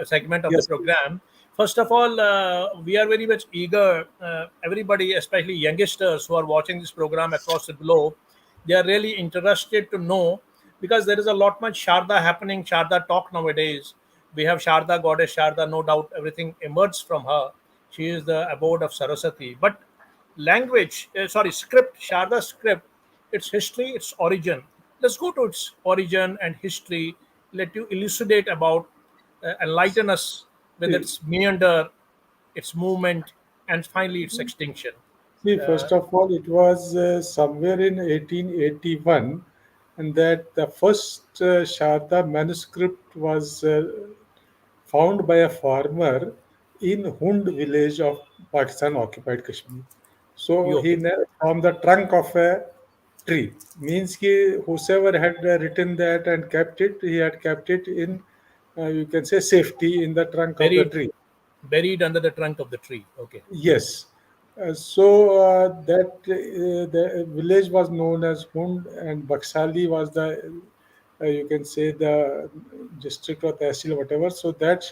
segment of the yes, program. First of all, we are very much eager. Everybody, especially youngsters who are watching this program across the globe, they are really interested to know because there is a lot much Sharda happening, Sharda talk nowadays. We have Sharda, goddess Sharda, no doubt everything emerged from her. She is the abode of Saraswati. But language, script, Sharda script, its history, its origin. Let's go to its origin and history. Let you elucidate about, enlighten us with See, its meander, its movement, and finally its extinction. Uh, First of all, it was somewhere in 1881, and that the first Sharda manuscript was found by a farmer in Hund village of Pakistan occupied Kashmir. So you okay? from the trunk of a tree, means ki whosoever had written that and kept it, he had kept it in, you can say, safety in the trunk of the Buried, tree. buried under the trunk of the tree. Okay. Yes. That the village was known as Hund, and Baksali was the, you can say, the district or tehsil, whatever. So that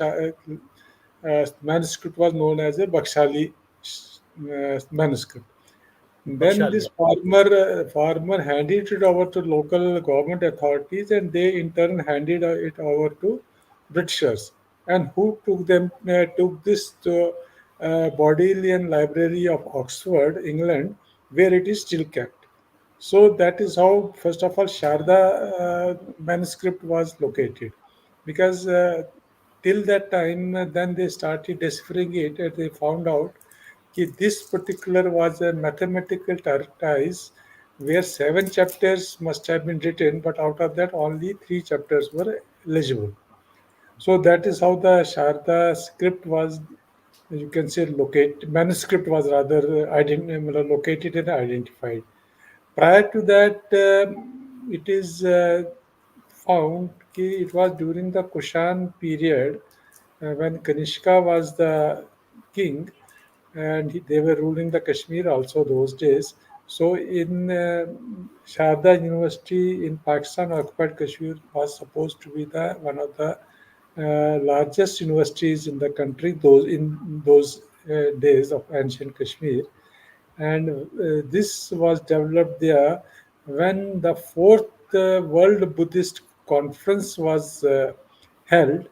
manuscript was known as a Baksali manuscript. Then Bakshali. this farmer handed it over to local government authorities, and they in turn handed it over to Britishers, and who took this to Bodleian Library of Oxford, England, where it is still kept. So that is how, first of all, Sharda manuscript was located, because till that time, then they started deciphering it, and they found out this particular was a mathematical treatise where 7 chapters must have been written, but out of that only 3 chapters were legible. So that is how the Sharda script was, you can say, manuscript was rather located and identified. Prior to that, it is found that it was during the Kushan period, when Kanishka was the king, and they were ruling the Kashmir also those days. So in Sharda University in Pakistan occupied Kashmir was supposed to be the one of the largest universities in the country those days of ancient Kashmir, and this was developed there when the fourth World Buddhist Conference was held,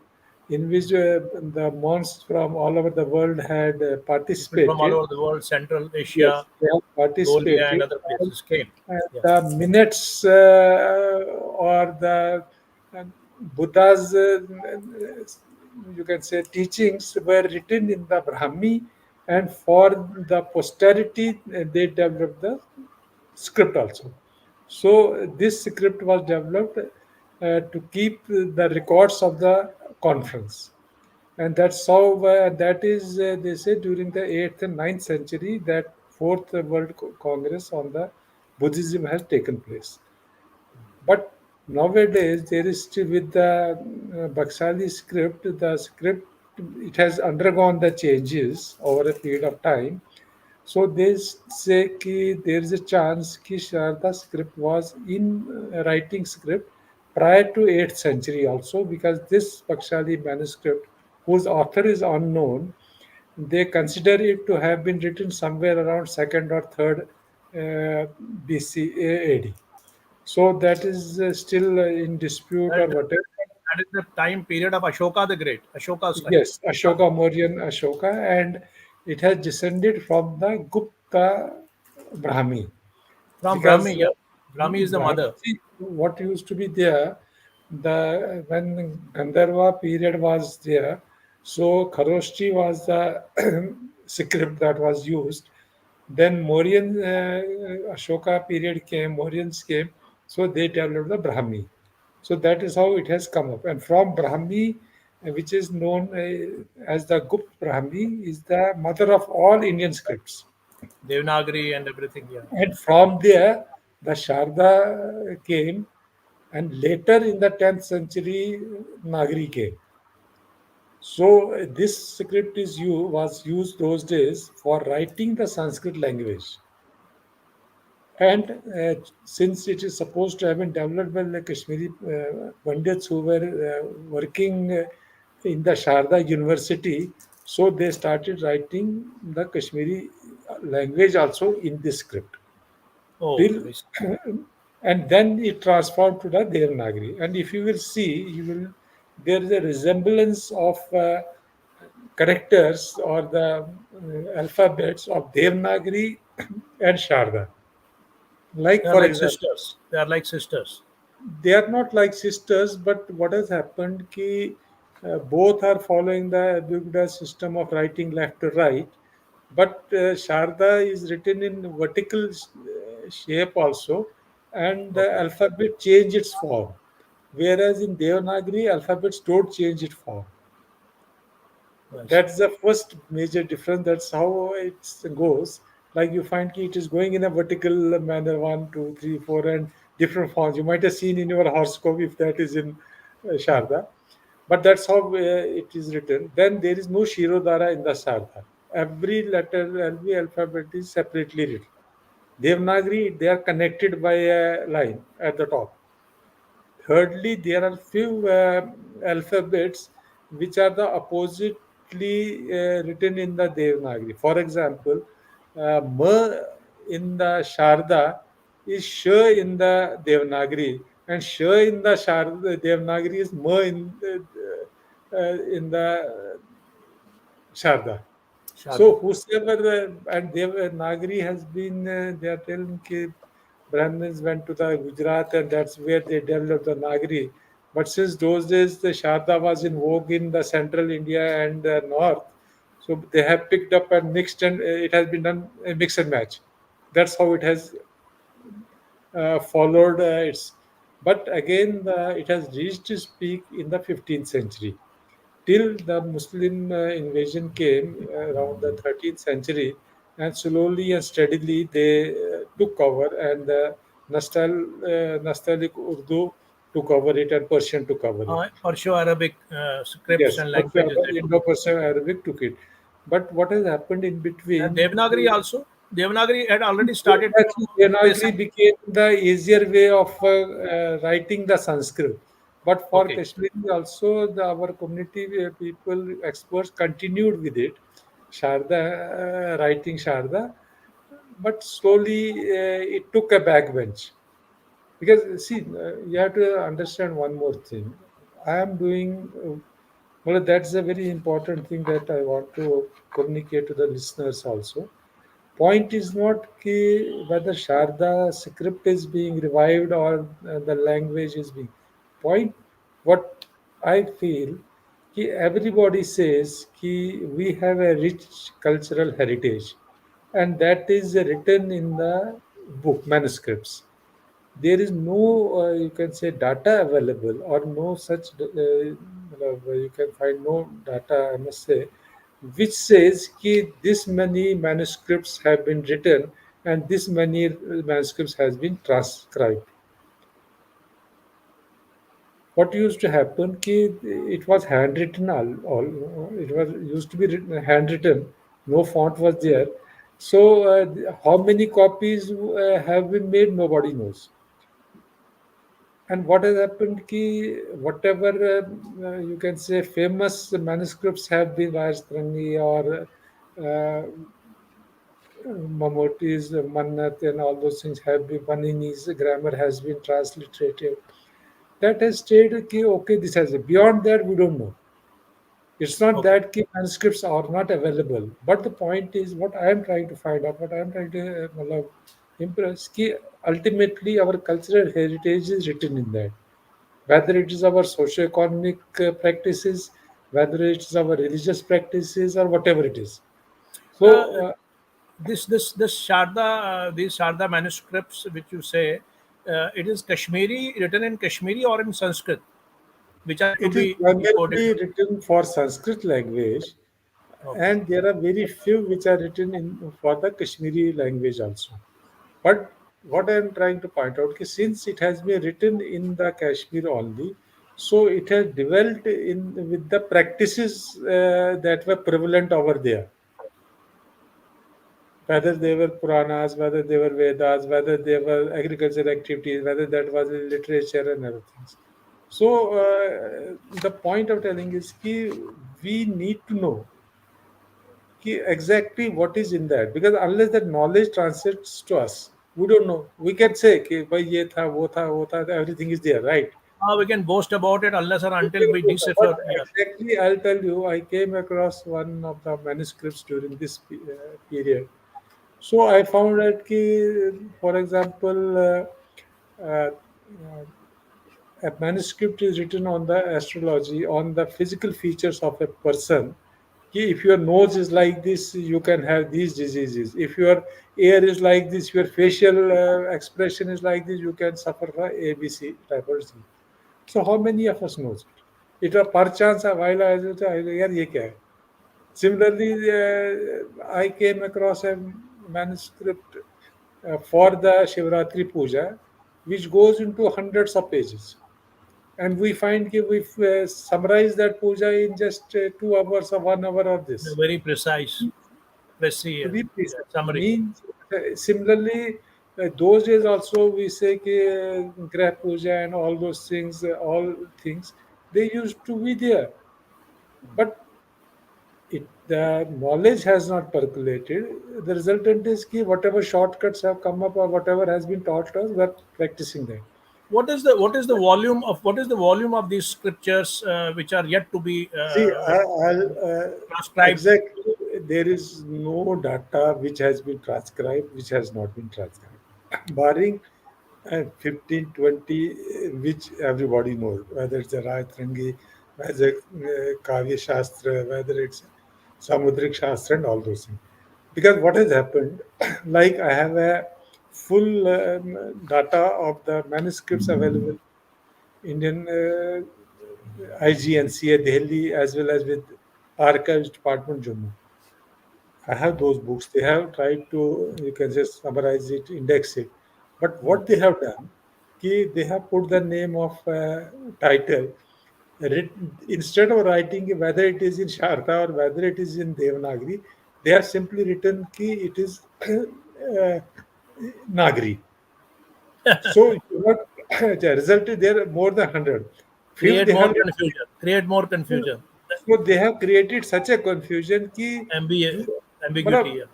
in which the monks from all over the world had People from all participated. over the world, Central Yes, Asia, they have Mongolia, and participated. other And, places came. Yeah. the minutes or the Buddha's, you can say, teachings were written in the Brahmi, and for the posterity, they developed the script also. So this script was developed to keep the records of the conference, and that's how that is they say during the 8th and 9th century that fourth World Congress on the Buddhism has taken place. But nowadays there is still, with the Baksali script, the script, it has undergone the changes over a period of time. So they say कि there is a chance कि Sharda script was in writing script prior to 8th century also, because this Pakshali manuscript, whose author is unknown, they consider it to have been written somewhere around second or third BC AD. So that is still in dispute or And whatever. that is the time period of Ashoka the Great, Ashoka's time. Yes, Ashoka, Mauryan Ashoka, and it has descended from the Gupta Brahmi, From because Brahmi, yeah. Brahmi is the Brahmi, mother. see, what used to be there, the when Gandharva period was there, so Kharoshti was the script that was used. Then Mauryan Ashoka period came, Mauryans came, so they developed the Brahmi. So that is how it has come up. And from Brahmi, which is known as the Gupt Brahmi, is the mother of all Indian scripts. Devanagari and everything, yeah. And from there, the Sharda came, and later in the 10th century, Nagari came. So this script was used those days for writing the Sanskrit language. And since it is supposed to have been developed by the Kashmiri Pandits who were working in the Sharda University, so they started writing the Kashmiri language also in this script. Oh, Till I see. and then it transformed to the Devanagari. And if you will see, you will there is a resemblance of characters or the alphabets of Devanagari and Sharda. Like They are for like example, sisters. They are like sisters. they are not like sisters, but what has happened ki both are following the Abhyuda system of writing left to right, but Sharda is written in vertical shape also, and the Okay. alphabet change its form, whereas in Devanagari alphabets don't change its form. Nice. That's the first major difference. That's how it goes. Like you find ki it is going in a vertical manner, one, two, three, four, and different forms. You might have seen in your horoscope if that is in Sharda. But that's how it is written. Then there is no Shirodhara in the Sharda. Every letter, every alphabet is separately written. Devanagari, they are connected by a line at the top. Thirdly, there are few alphabets which are the oppositely written in the Devanagari. For example, Ma in the Sharda is Sh in the Devanagari, and Sh in the Sharda Devanagari is Ma in the Sharda. Sharda. So whosoever and Devanagari has been, they are telling ki Brahmins went to the Gujarat and that's where they developed the Nagari. But since those days the Sharda was in vogue in the central India and north, so they have picked up and mixed and it has been done a mix and match. That's how it has followed its. But again, it has reached its peak in the 15th century till the Muslim invasion came around the 13th century, and slowly and steadily they took over, and nostalgic Urdu took over it, and Persian took over it. Perso-Arabic scripts Yes, and languages they took. Indo-Persian Arabic took it. But what has happened in And between? Devanagari also. Devanagari had already started Actually, replacing. Devanagari became the easier way of writing the Sanskrit. But for Okay. Kashmiri also, our community people, experts continued with it, Sharda, writing Sharda. But slowly it took a backbench. Because, see, you have to understand one more thing. I am doing, well, that's a very important thing that I want to communicate to the listeners also. Point is not ki whether Sharda script is being revived or the language is being. Point what I feel ki everybody says ki we have a rich cultural heritage, and that is written in the book manuscripts. There is no you can say data available or no such you can find no data, I must say, which says ki this many manuscripts have been written and this many manuscripts has been transcribed. What used to happen ki it was handwritten, all it was used to be handwritten, no font was there. So how many copies have been made, nobody knows. And what has happened ki whatever you can say famous manuscripts have been Rajastani or Mammootty's Mannat and all those things have been Panini's grammar has been transliterated. That has stayed ki okay, this has beyond that we don't know. It's not Okay. that ki manuscripts are not available, but the point is what I am trying to find out, what I am trying to impress ki ultimately our cultural heritage is written in that, whether it is our socio-economic practices, whether it is our religious practices, or whatever it is. Uh, So, this Sharda, these Sharda manuscripts, which you say, it is Kashmiri, written in Kashmiri or in Sanskrit, which are to it is be decoded. primarily written for Sanskrit language, Okay. and there are very few which are written in for the Kashmiri language also. But what I am trying to point out is since it has been written in the Kashmir only, so it has developed in with the practices that were prevalent over there, whether they were Puranas, whether they were Vedas, whether they were agricultural activities, whether that was literature and other things. So the point of telling is ki we need to know ki exactly what is in that, because unless that knowledge translates to us, We don't know. We can say कि भाई ये था वो था everything is there, right? We can boast about it unless or until we But decipher. Yeah. exactly, I'll tell you, I came across one of the manuscripts during this period. So I found that, for example, uh, uh, a manuscript is written on the astrology, on the physical features of a person. If your nose is like this, you can have these diseases. If your ear is like this, your facial expression is like this, you can suffer from ABC type of disease. So how many of us knows it? It was perchance a while I was यार ये क्या है? Similarly, I came across a manuscript for the Shivratri Puja, which goes into hundreds of pages. And we find that we've summarized that puja in just 2 hours or 1 hour of A this. very precise, To precise be yeah, precise, summary. means similarly, those days also we say Grah Puja and all those things, all things, they used to be there. But the knowledge has not percolated. The resultant is that whatever shortcuts have come up or whatever has been taught us, we're practicing that. What is the volume of these scriptures which are yet to be See, I'll, transcribed? exactly, there is no data which has been transcribed, which has not been transcribed, barring 15, 20, which everybody knows, whether it's a Rajatrangi, whether it's Kavya Shastra, whether it's Samudrik Shastra, and all those things. Because what has happened, like I have a full data of the manuscripts available Indian IGNCA Delhi as well as with Archives Department Jammu. I have those books. They have tried to, you can just summarize it, index it. But what they have done, they have put the name of title. Instead of writing whether it is in Sharda or whether it is in Devanagari, they have simply written it is Nagari. So the result is there are more than 100. Few Create they more have written. confusion. Create more confusion. So they have created such a confusion Ambiguity. you, Ambiguity. matlab, Yeah.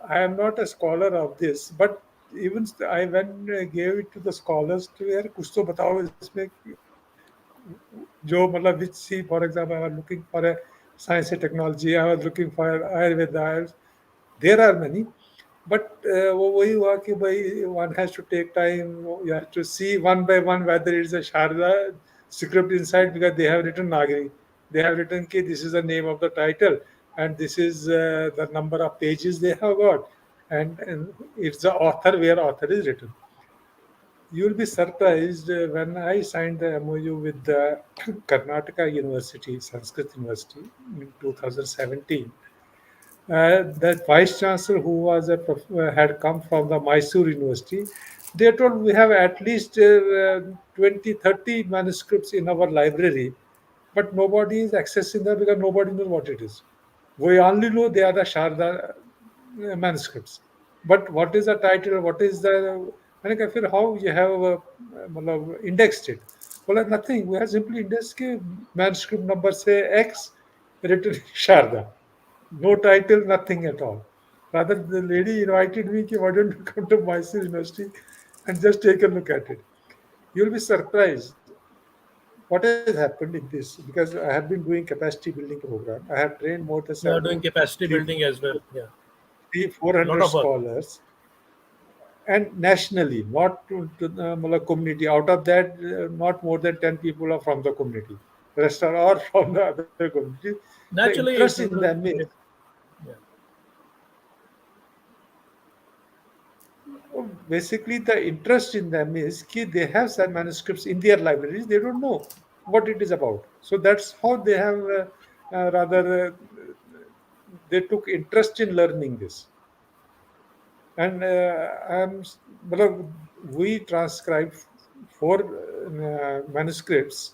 I am not a scholar of this, but even I went gave it to the scholars to यार कुछ तो बताओ इसमें जो मतलब which see for example I was looking for a science and technology, I was looking for Ayurveda, there are many, but वो वही हुआ कि भाई one has to take time, you have to see one by one whether it's a Sharda script inside because they have written Nagari, they have written कि this is the name of the title and this is the number of pages they have got, and it's the author where author is written. You'll be surprised when I signed the MOU with the Karnataka University, Sanskrit University in 2017. That vice chancellor who had come from the Mysore University, they told we have at least 20, 30 manuscripts in our library, but nobody is accessing them because nobody knows what it is. We only know they are the Sharda manuscripts. But what is the title? What is the मैंने कहा how you have indexed it? Well, nothing. We have simply indexed manuscript number say X written Sharda. No title, nothing at all. Rather, the lady invited me, why don't you come to Mysore University and just take a look at it? You'll be surprised what has happened in this because I have been doing capacity building program. I have trained more than You are doing capacity three, building as well. Yeah. four Lot hundred of work. scholars and nationally, not to the community. Out of that, not more than 10 people are from the community. The rest are all from the other community. The Naturally, interest it in will. them is Yeah. basically the interest in them is they have some manuscripts in their libraries. They don't know what it is about. So that's how they have rather they took interest in learning this. And well, we transcribed four manuscripts,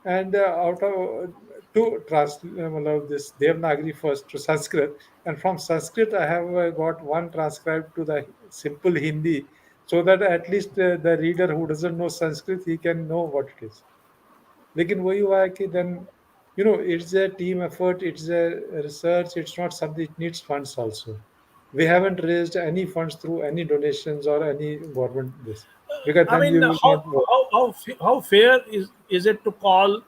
and out of two well, this Devanagari first to Sanskrit, and from Sanskrit I have got one transcribed to the simple Hindi, so that at least the reader who doesn't know Sanskrit he can know what it is. लेकिन वही हुआ है कि then it's a team effort, it's a research, it's not something, it needs funds also. We haven't raised any funds through any donations or any government this, because I then we mean, will not work. how fair is it to call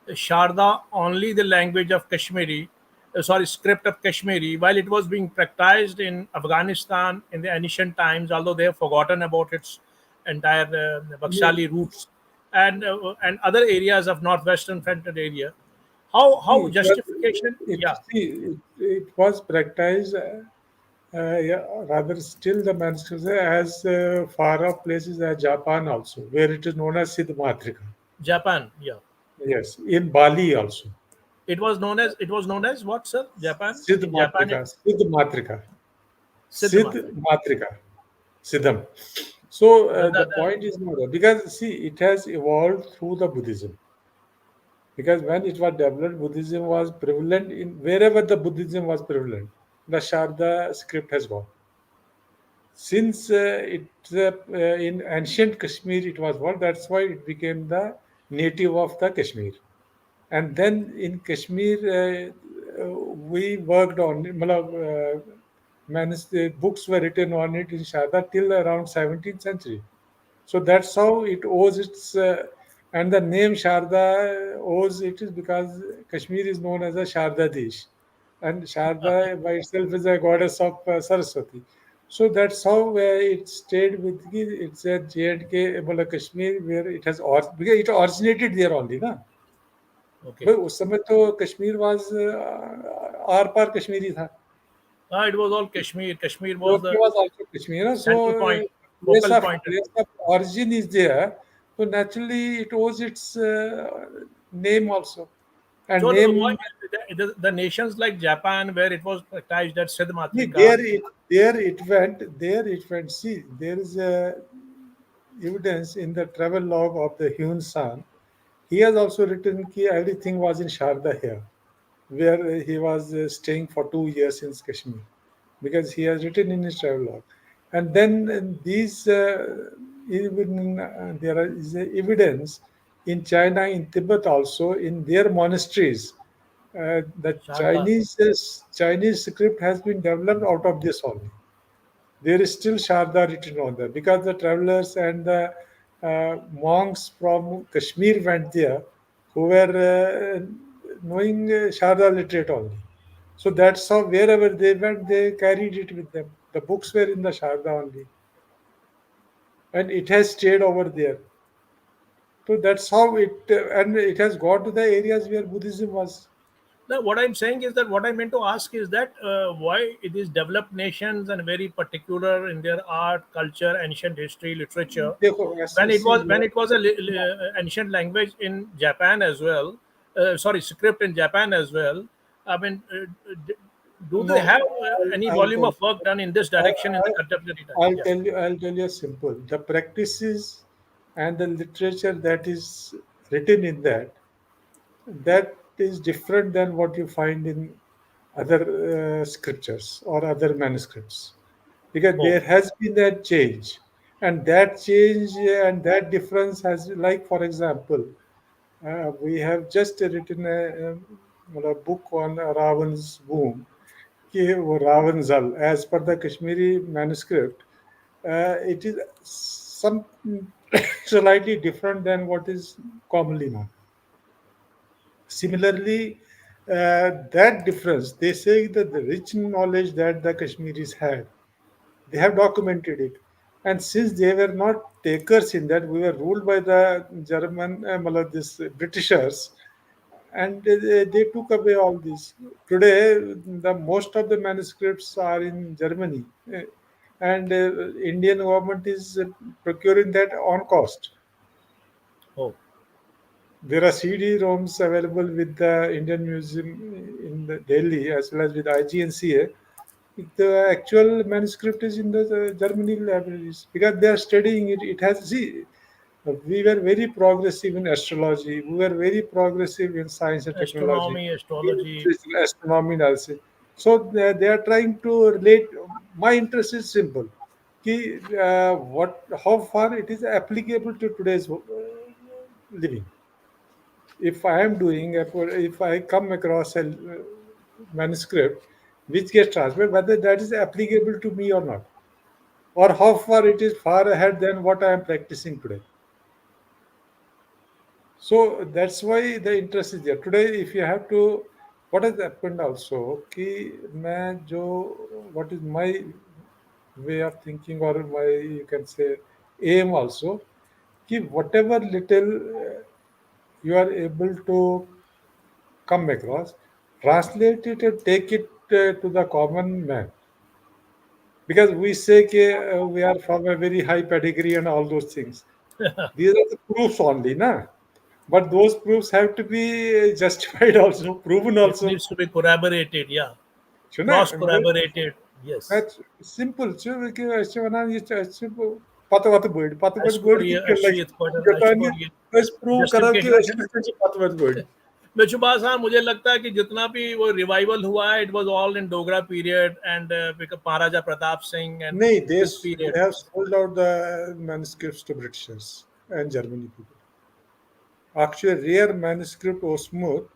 Sharda only the language of Kashmiri, sorry, script of Kashmiri, while it was being practiced in Afghanistan in the ancient times, although they have forgotten about its entire Bakshali roots and other areas of northwestern frontier area. See, How justification? Yeah, it was practiced, yeah, rather still the manuscripts as far off places as Japan also, where it is known as Siddh Matrika. Japan. Yeah, Yes, in Bali also. it was known as what, sir? Japan Siddh in Japan, Matrika, Siddh Matrika, Siddh Siddhamatra. Matrika, Siddham. So the The, point is not that, because see, it has evolved through the Buddhism. Because when it was developed, Buddhism was prevalent in wherever the Buddhism was prevalent. The Sharda script has gone. Since in ancient Kashmir it was what, that's why it became the native of the Kashmir. And then in Kashmir, we worked on the books were written on it in Sharda till around 17th century. So that's how it owes its, and the name Sharda owes it is because Kashmir is known as a Sharda Desh, and Sharda by itself is a goddess of Saraswati. So that's how it stayed with it's a J&K, Kashmir, where it has because it originated there only, na. okay. भाई उस समय तो Kashmir was are पार कश्मीरी था. It was all Kashmir. Kashmir was Ethiopia the was also Kashmir. central So point, place focal of point. place of origin is there. So naturally, it owes its name also. And So why, name the nations like Japan, where it was attached at see, Siddhamatrika, there it went. See, there is evidence in the travel log of the Hyun San. He has also written that everything was in Sharda here, where he was staying for 2 years in Kashmir, because he has written in his travel log. And then these, even is evidence in China, in Tibet also, in their monasteries. The Sharda. Chinese script has been developed out of this only. There is still Sharda written on there because the travelers and the monks from Kashmir went there who were knowing Sharda literate only. So that's how wherever they went, they carried it with them. The books were in the Sharda only, and it has stayed over there. So that's how and it has gone to the areas where Buddhism was. Now, what I'm saying is that what I meant to ask is that why it is developed nations and very particular in their art, culture, ancient history, literature. देखो When ऐसे see, when it was a ancient language in Japan as well, sorry, script in Japan as well. I mean, do they no, have any I'll volume tell. of work done in this I, direction in the contemporary time? I'll Yeah, tell you. I'll tell you simple. The practices and the literature that is written in that is different than what you find in other scriptures or other manuscripts, because oh, there has been that change, and that change and that difference has, like for example, we have just written a book on Ravan's womb, कि वो रावण जल, as per the Kashmiri manuscript, it is some slightly different than what is commonly known. Similarly, that difference, they say that the rich knowledge that the Kashmiris had, they have documented it. And since they were not takers in that, we were ruled by the German, this Britishers, and they took away all this. Today, the most of the manuscripts are in Germany, and Indian government is procuring that on cost. oh. There are CD-ROMs available with the Indian Museum in the Delhi as well as with IGNCA. The actual manuscript is in the Germany libraries because they are studying it. It has, see, we were very progressive in astrology. We were very progressive in science and technology, Astronomy, in astrology. literature, astronomy analysis. So they are trying to relate. My interest is simple. How far it is applicable to today's living. If I am doing, if I come across a manuscript which gets transferred, whether that is applicable to me or not, or how far it is far ahead than what I am practicing today. So that's why the interest is there. Today, if you have to, what has happened also, कि मैं जो, what is my way of thinking, or my, you can say, aim also, कि whatever little you are able to come across, translate it and take it to the common man. Because we say we are from a very high pedigree and all those things. These are the proofs only, na? But those proofs have to be justified also, proven It also. needs to be corroborated, yeah. So, na, Cross corroborated, yes. that's simple. So, ऐसे बना ये ऐसे patı I support ki you, like I gatani support you. as prove करा कि Justification. ऐसे patı böğüt. मेचुबास हाँ मुझे लगता है कि जितना भी वो रिवाइवल हुआ है it was all in Dogra period and Maharaja Pratap Singh and नहीं, this they period. have sold out the manuscripts to Britishers and Germany people. Actually, rare manuscript Osmut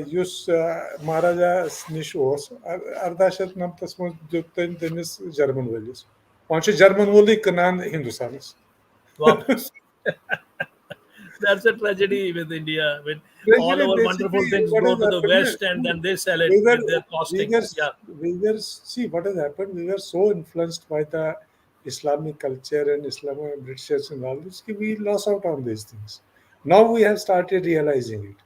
yus Maharaja Snishos Ardashat nam tasmos juttan tenis German values. Once German voli kanan Hindustanis. वापस. That's a tragedy with India when all Usually, our basically, wonderful things what go has to the happened, west and then they sell it we were, with their we were, costings, yeah. we were, see what has happened. We were so influenced by the Islamic culture and Islamic Britishers and all this, that we lost out on these things. Now we have started realizing it.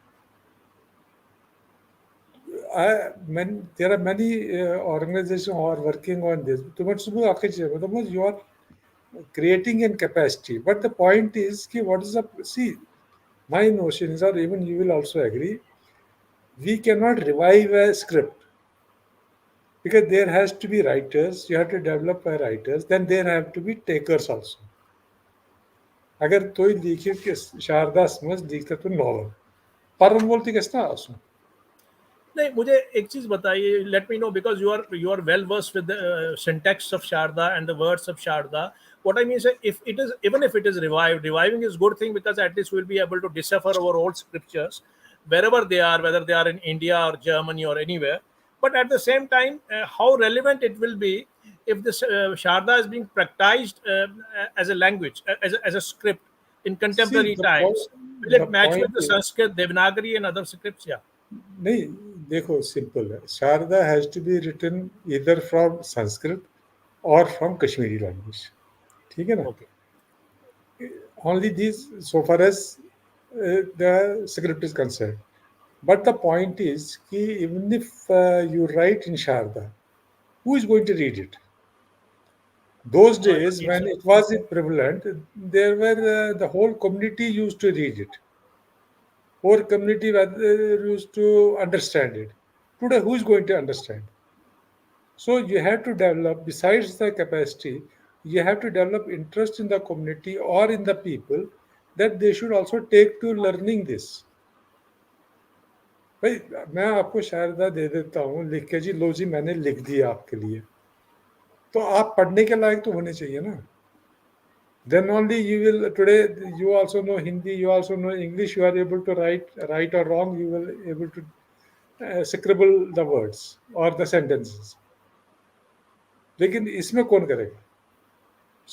There are many organizations who are working on this. You are creating a capacity. But the point is, what is the, see, my notion is, or even you will also agree, we cannot revive a script because there has to be writers. You have to develop by writers. Then there have to be takers also. अगर कोई लिखे कि शारदा समझ लिखता तो novel पर बोलती किसना आसू नहीं मुझे एक चीज बताइए let me know because you are well versed with the syntax of Sharada and the words of Sharada what I mean is if it is even if it is reviving is good thing because at least we'll be able to decipher our old scriptures wherever they are, whether they are in India or Germany or anywhere. But at the same time, how relevant it will be if this Sharda is being practiced as a language, as a script in सी contemporary times. Will the it match with point the Sanskrit, Devanagari, and other scripts? Yeah. नहीं देखो simple है Sharada has to be written इधर from Sanskrit और from Kashmiri language ठीक है ना Okay. only these so far as the script is concerned. But the point is, कि even if you write in Sharda, who is going to read it? Those No, it days, needs when a it was prevalent, there were the whole community used to read it. Whole community used to understand it. Today, who is going to understand? So you have to develop, besides the capacity, you have to develop interest in the community or in the people that they should also take to learning this. भाई मैं आपको शारदा दे देता हूँ लिख के जी लो जी मैंने लिख दिया आपके लिए तो आप पढ़ने के लायक तो होने चाहिए ना then only you will today you also know Hindi you also know English you are able to write right or wrong you will able to scribble the words or the sentences लेकिन इसमें कौन करेगा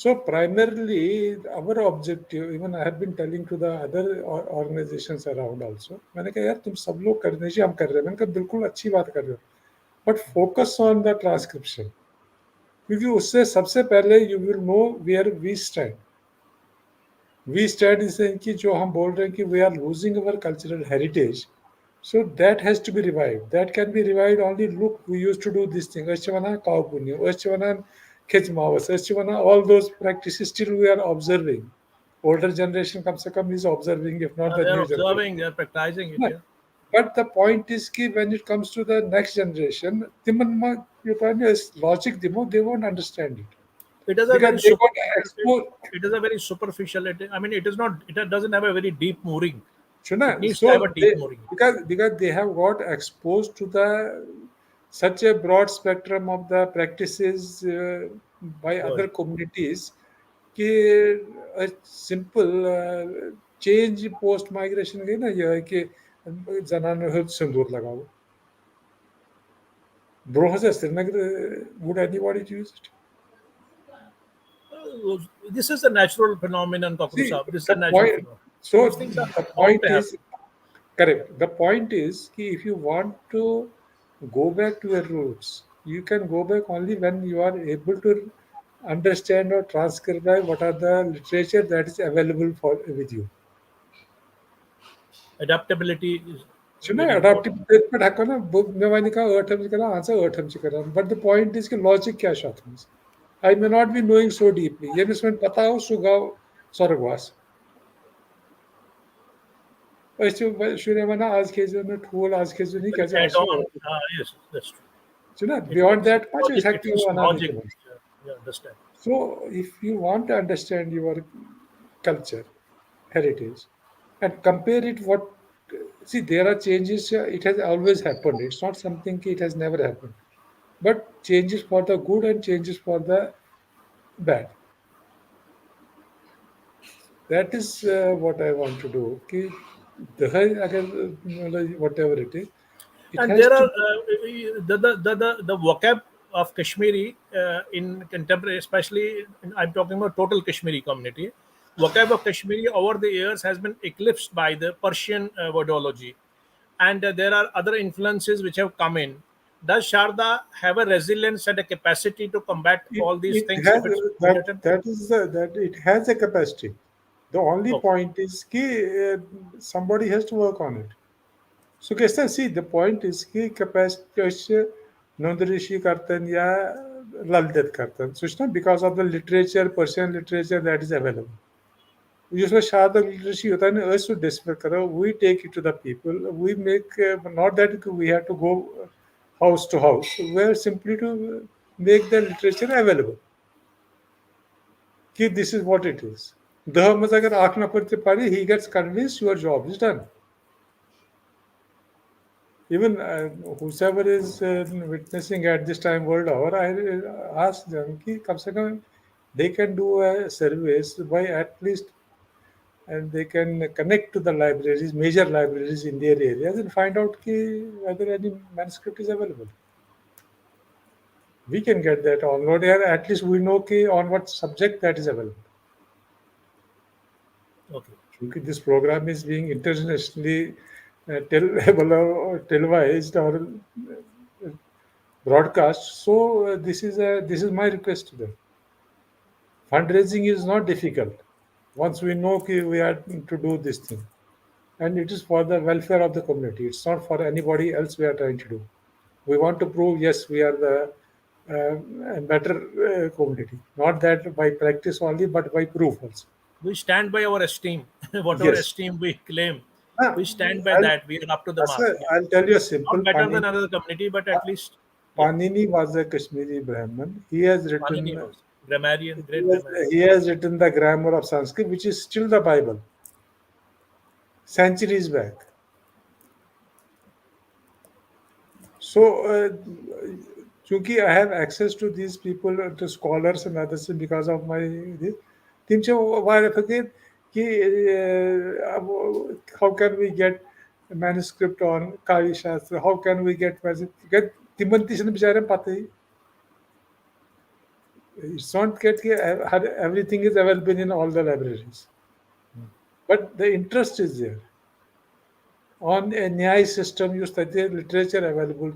so primarily our objective even I have been telling to the other organizations around also मैंने कहा यार तुम सब लोग करने चाहिए हम कर रहे हैं मैंने कहा बिल्कुल अच्छी बात कर रहे हो but focus on the transcription क्योंकि उससे सबसे पहले you will know where we stand is कि जो हम बोल रहे हैं कि we are losing our cultural heritage so that has to be revived that can be revived only look we used to do this thing Ashwana Kaupunyo Ashwana Khechmawas Ashwana all those practices still we are observing older generation kam se kam is observing if not the They are new observing, they are practicing it. generation Yeah. but the point is कि when it comes to the next generation, logic they won't understand it It is a because very they got superficial. exposed. It is a very superficial. I mean, it is not. It doesn't have a very deep mooring. It Shuna, needs to have a so deep they mooring. because they have got exposed to the such a broad spectrum of the practices by Good. other communities कि a simple change post migration गई ना यह है कि जनाने हो सिंदूर लगाओ Brohasa Srinagar, would anybody use it? This is a natural phenomenon, Kakroo See, Saab. This is a the natural point. phenomenon. So These things are the bound point to is happen. correct. The point is, ki if you want to go back to your roots, you can go back only when you are able to understand or transcribe what are the literature that is available for with you. Adaptability is So ना very adaptive important. but hakko na मैं वानी का अठम करा answer Atham से करा. But the point is कि logic क्या शाथ में. I may not be knowing so deeply. ये मिसमें पता हो सुगाव स्वर्गवास. ऐसे शुरू में ना आज के जो ना ठोल आज के जो नहीं Can कैसे add आंसू. on. Yes, that's true. So ना It beyond makes that much is logic. It active is one logic. नहीं. Yeah, yeah, understand. So if you want to understand your culture, heritage, and compare it what see there are changes. It has always happened. It's not something it has never happened. But changes for the good and changes for the bad. That is what I want to do. कि दहेज अगर मतलब whatever it And has there to are be. the vocab of Kashmiri in contemporary, especially I'm talking about total Kashmiri community. Vocab of Kashmiri over the years has been eclipsed by the Persian wordology, and there are other influences which have come in. Does Sharda have a resilience and a capacity to combat all these It things has if it's that undertaken? that is that it has a capacity. The only Okay. point is कि somebody has to work on it. So कैसे see the point is कि capacity नोंदऋषि करतन या ललित करतन. So it's not because of the literature, Persian literature that is available. जिसमें Sharda literacy होता है ना us to display करो. We take it to the people. We make not that we have to go house to house. We are simply to make the literature available. कि this is what it is. दह में अगर आँख ना पड़ते पारी, he gets convinced your job is done. Even whosoever is witnessing at this time world hour, I ask them कि कम से कम they can do a service by at least and they can connect to the libraries, major libraries in their areas and find out कि whether any manuscript is available. We can get that download here. At least we know कि on what subject that is available. Okay. क्योंकि this program is being internationally televised or broadcast, so this is my request to them. Fundraising is not difficult. Once we know we are to do this thing, and it is for the welfare of the community. It's not for anybody else. We are trying to do. We want to prove yes, we are the a better community. Not that by practice only, but by proof also. We stand by our esteem, whatever Yes. esteem we claim. Ah, We stand by I'll, that. We are up to the mark. Yeah. I'll tell you a simple Not better than Panini. another community, but at least, yeah. Panini was a Kashmiri Brahmin. He has Manini written was grammarian, he great has, grammarian. he has written the grammar of Sanskrit, which is still the Bible, centuries back. So, chunki I have access to these people, to scholars and others because of my this. Timche why forget कि how can we get a manuscript on Kali Shastra? How can we get get Timanti से बेचारे पता ही. It's not that everything is available in all the libraries, but the interest is there. On a Nyai system, you study literature available.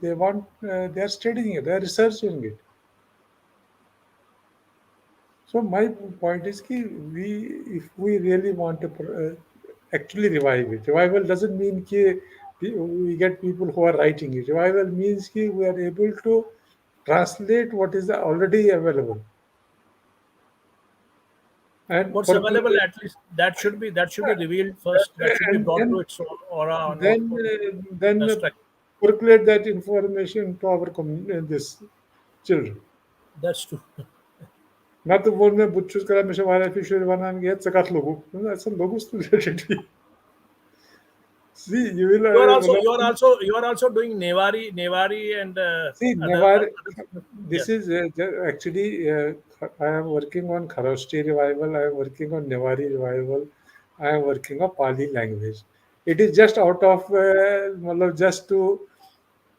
They want, they are studying it, they are researching it. So my point is if we really want to actually revive it, revival doesn't mean we get people who are writing it. Revival means we are able to translate what is already available and What's available, percolate. at least that should be revealed first. That should be And brought to its own aura, not then only then abstract. percolate that information to our this children. That's true. Not the one में butchers करा mission वाला Fisher वाला get zakat logo. That's a logo student. See, you will You are also you are मतलब also you are also doing Nevari and see other never. other. Yeah, This is actually I am working on Kharosthi revival. I am working on Nevari revival. I am working on Pali language. It is just out of just to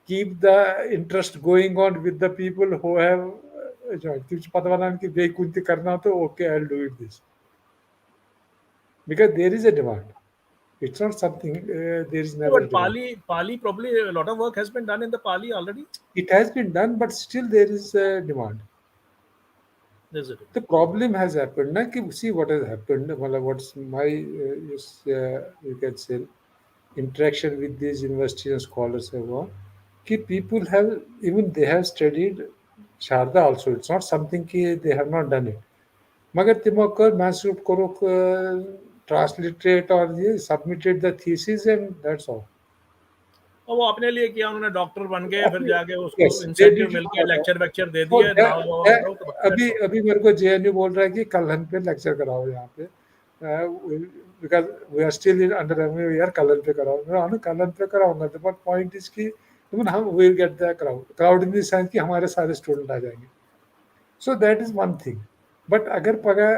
keep the interest going on with the people who have joined. तुझे पता वाला कि बेकुंती करना तो okay, I'll do it this because there is a demand. It's not something there is No, never but demand. Pali, probably a lot of work has been done in the Pali already. It has been done, but still there is a demand. There's a The problem has happened. Na, कि see what has happened. Well, what's my you can say interaction with these university and scholars have gone. कि people have even they have studied Sharda also. It's not something कि they have not done it. मगर तिमोकर manuscript करो transliterate और ये submitted the thesis and that's all. और वो अपने लिए किया उन्होंने डॉक्टर बन गए फिर जाके उसको Yes, they incentive did it मिल के for that. लेक्चर वेक्चर दे So दिए नाउ करो तो बस अभी दैट्स ऑल अभी मेरे को जेएनयू बोल रहा है कि कल हम पे लेक्चर कराओ यहाँ पे because we are still in under यार कलन पे कराओ मैं हाँ कलन पे कराऊंगा तो बट पॉइंट इज कि तुम हम will get the crowd in the sense कि हमारे सारे स्टूडेंट आ जाएंगे so that is one thing but अगर पगा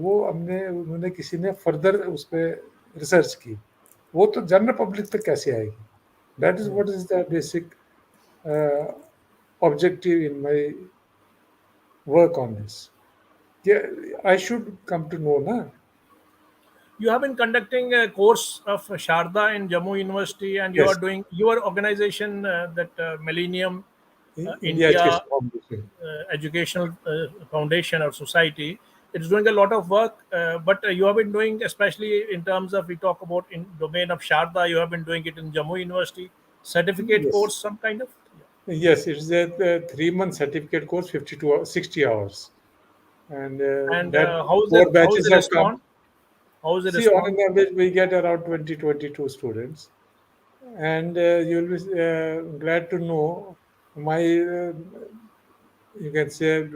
वो हमने उन्होंने किसी ने फर्दर उस पर रिसर्च की वो तो जनरल पब्लिक तक कैसे आएगी that is what is the basic objective in my work on this. Yeah, I should come to know, na? you have been conducting a course of Sharda in Jammu University, and you are Yes, doing your organization that Millennium India India Education Foundation. Educational Foundation or Society. It's doing a lot of work, but you have been doing, especially in terms of we talk about in domain of Sharda, you have been doing it in Jammu University certificate Yes, course, some kind of. yes, it's a 3 month certificate course, 52 hours, 60 hours. And And that how's the four batches how's the have come. response? How's the See, on response? an average, we get around 20, 22 students. And you'll be glad to know my, you can say,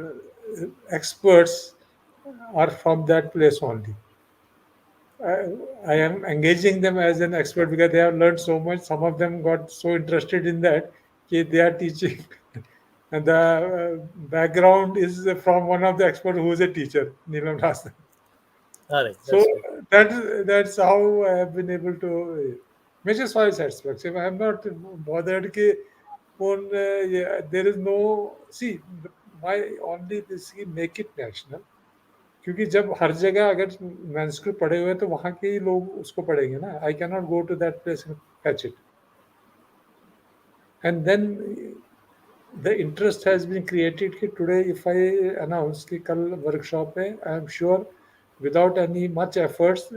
experts are from that place only. I am engaging them as an expert because they have learned so much. Some of them got so interested in that they are teaching. And the background is from one of the experts who is a teacher, Neelam Das. All right, So that's good. that's how I have been able to measure soil satisfaction. I am not bothered कि yeah, there is no see my only this is make it national. क्योंकि जब हर जगह अगर manuscript पढ़े हुए हैं तो वहाँ के ही लोग उसको पढ़ेंगे ना I can not go to that place and fetch it and then the interest has been created कि टुडे इफ आई अनाउंस कि कल वर्कशॉप है I am sure without any much efforts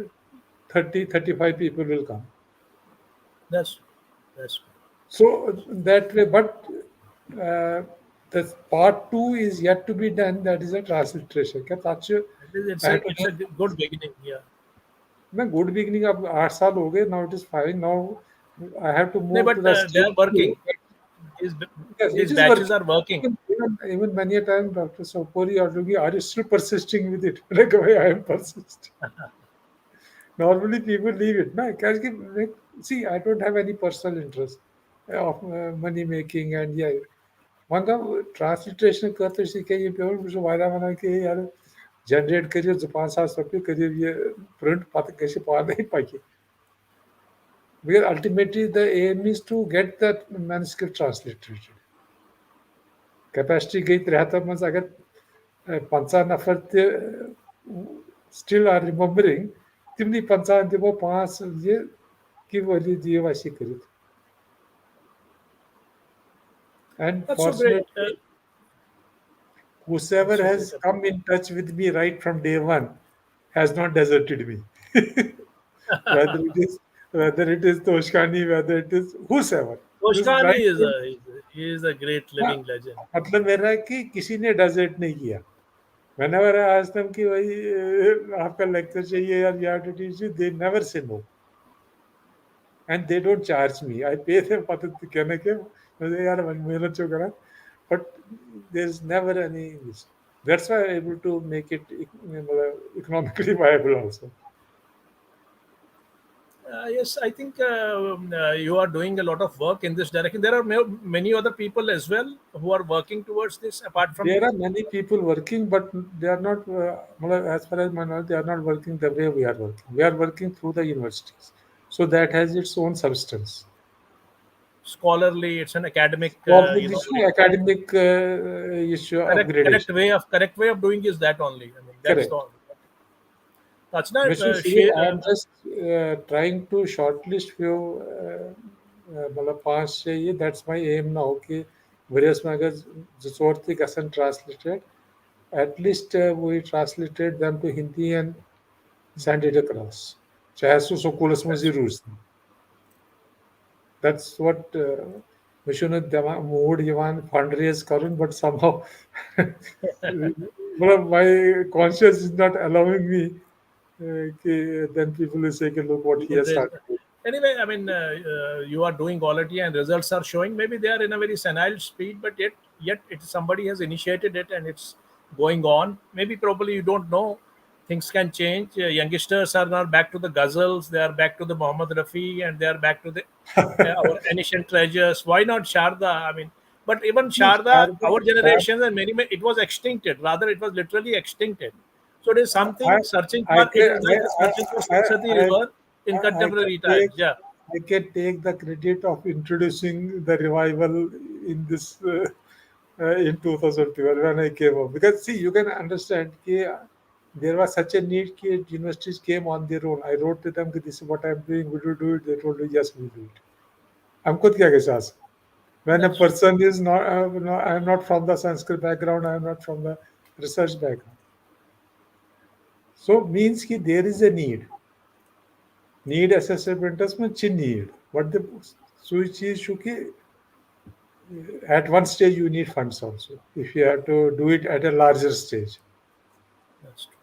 30-35 people will come That's so that way but uh, the part 2 is yet to be done that is a transliteration क्या ताच्य I have to it's a good beginning. Yeah. मैं good beginning अब 8 साल हो गए now it is fine now I have to No, move to but the they are stage working. These yes these it is batches are working. working even many a time Dr. Sopori or looking are you still persisting with it like I am persist normally people leave it na like, see I don't have any personal interest of money making and yeah वहाँ transliteration करते सीखे ये paper मुझे वायदा बना कि यार generate करिए जो 5-7 रुपये करिए ये प्रिंट पाते कैसे पा नहीं पाई because ultimately the aim is to get that manuscript translated. Capacity गई 73 months अगर 5 नफर still are remembering तिमनी 5 दिवो 5 ये कि वाली दिए वासी करी and That's so great. fortunately That's whosoever so great. has come in touch with me right from day one has not deserted me whether it is Toshkani whether it is whosoever this Toshkani right is from he is a great हाँ, living legend. मतलब मेरा है कि किसी ने desert नहीं किया whenever I ask them कि भाई आपका लेक्चर चाहिए यार you have to teach you they never say no and they don't charge me I pay them पता कहने के मुझे यार मेहनत जो करा but there's never any this that's why I'm able to make it economically viable also Yes, I think you are doing a lot of work in this direction. There are many other people as well who are working towards this apart from there you. are many people working but they are not as far as my knowledge they are not working the way we are working through the universities so that has its own substance scholarly. It's an academic, Scholarly issue, academic issue, correct upgradation. correct way of doing is that only. I mean, that's the Correct. only. That's not Mr. Shubir, share. I am just trying to shortlist few मतलब पांच चाहिए. That's my aim now कि various में अगर जो चौथी कसन translated, at least we translated them to Hindi and send it across. चाहे सो स्कूल्स में That's जरूर से. That's what we shouldn't mood Yavan fundraise current, but somehow well, my conscience is not allowing me. Then people will say, "Okay, look what he has there's- started." anyway, I mean, you are doing quality and results are showing. Maybe they are in a very senile speed, but yet somebody has initiated it and it's going on. Maybe probably you don't know. Things can change. Youngsters are now back to the ghazals. They are back to the Muhammad Rafi, and they are back to the our ancient treasures. Why not Sharda? I mean, but even See, Sharda, our generation and many, it was extincted. Rather, it was literally extincted. So it is I, something searching I for. It can, is like the searching for Saraswati River in I can contemporary times. take, Yeah, I can take the credit of introducing the revival in this in 2012 when I came up. Because see, you can understand that there was such a need that universities came on their own. I wrote to them that this is what I'm doing. Will you do it? They told me yes, we'll do it. I'm खुद क्या कैसे आस when a that's true. person is not, no, I'm not from the Sanskrit background, I'm not from the research background. So means that there is a need assessment में chin need. But the switch is कि at one stage you need funds also if you have to do it at a larger stage. That's true.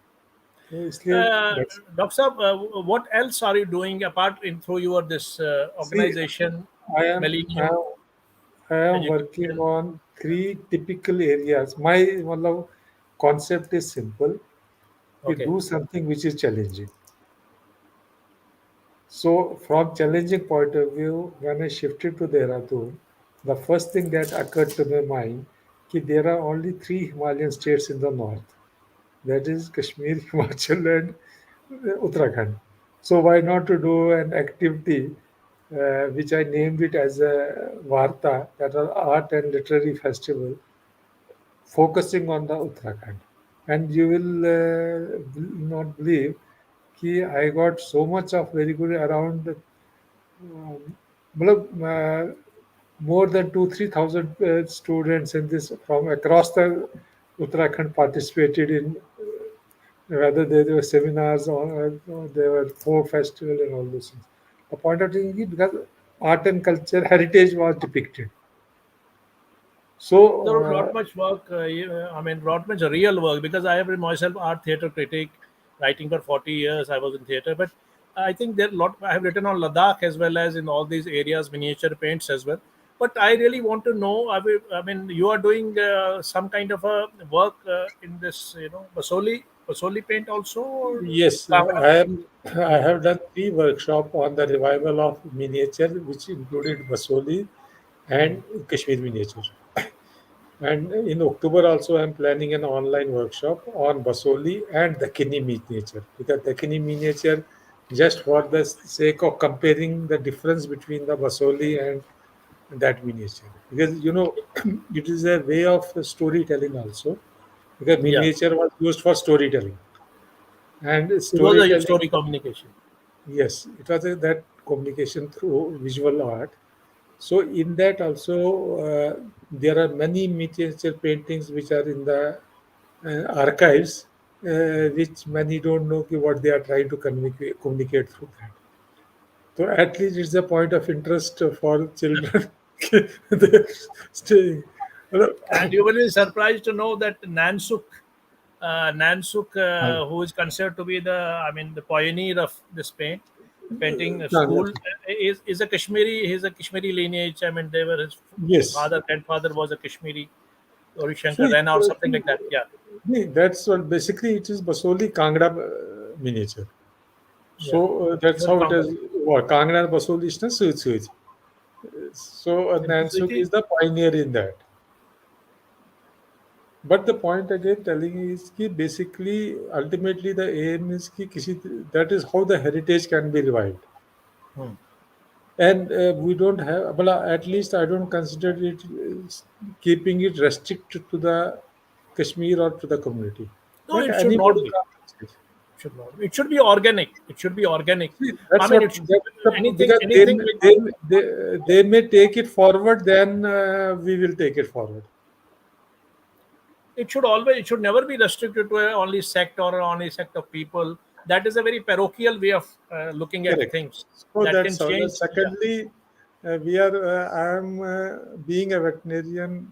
तो इसलिए that's Dr. Saab, what else are you doing apart in through your this see organization, I am I Millennium am I am working Education? on three typical areas. My मतलब concept is simple. You Okay. do something which is challenging. So, from challenging point of view, when I shifted to Dehradun, the first thing that occurred to my mind that there are only three Himalayan states in the north. That is Kashmir, Himachal, and Uttarakhand. So why not to do an activity which I named it as a Varta, that are art and literary festival, focusing on the Uttarakhand. And you will not believe कि I got so much of very good around मतलब more than 2-3 thousand students in this from across the Uttarakhand participated in whether there were seminars or there were folk festival and all those things. The point of thing is because art and culture heritage was depicted. There was So not much work. I mean, not much real work because I have been myself art theater critic, writing for 40 years. I was in theater, but I think there are lot. I have written on Ladakh as well as in all these areas, miniature paints as well. But I really want to know. I mean, you are doing some kind of a work in this, Basoli paint also, or yes, Kangra? I have done three workshops on the revival of miniature, which included Basoli and Kashmir miniature. And in October also, I'm planning an online workshop on Basoli and Dakkini miniature. Because Dakkini miniature, just for the sake of comparing the difference between the Basoli and that miniature. Because, it is a way of storytelling also. Because Yeah, miniature was used for storytelling. And it was a storytelling, story communication. yes, it was that communication through visual art. So in that also, there are many miniature paintings which are in the archives, which many don't know what they are trying to communicate through that. So at least it's a point of interest for children. They're staying. Well, And you will be surprised to know that Nansuk, uh, who is considered to be the pioneer of this painting no, school, is a Kashmiri. He's a Kashmiri lineage. I mean, they were his yes. father, grandfather was a Kashmiri, or Shankar See, Rana, or something like that. Yeah, that's what basically it is Basoli Kangra miniature. yeah. So that's Even how it is. Congo. Kangra and Basoli is na suit. So And Nansuk Suiti, is the pioneer in that. But the point again telling is कि basically ultimately the aim is कि किसी that is how the heritage can be revived. hmm. and we don't have, well, at least I don't consider it keeping it restricted to the Kashmir or to the community, No, but it should anybody not be. can take. Should not. It should be organic. It should be organic. See, I that's mean, what it should that's the, anything because anything which they may take it forward, then we will take it forward. it should never be restricted to a only sect or only sect of people. That is a very parochial way of looking at Correct. things. So That can that's all. change. Yeah. Secondly, we are. I am being a veterinarian.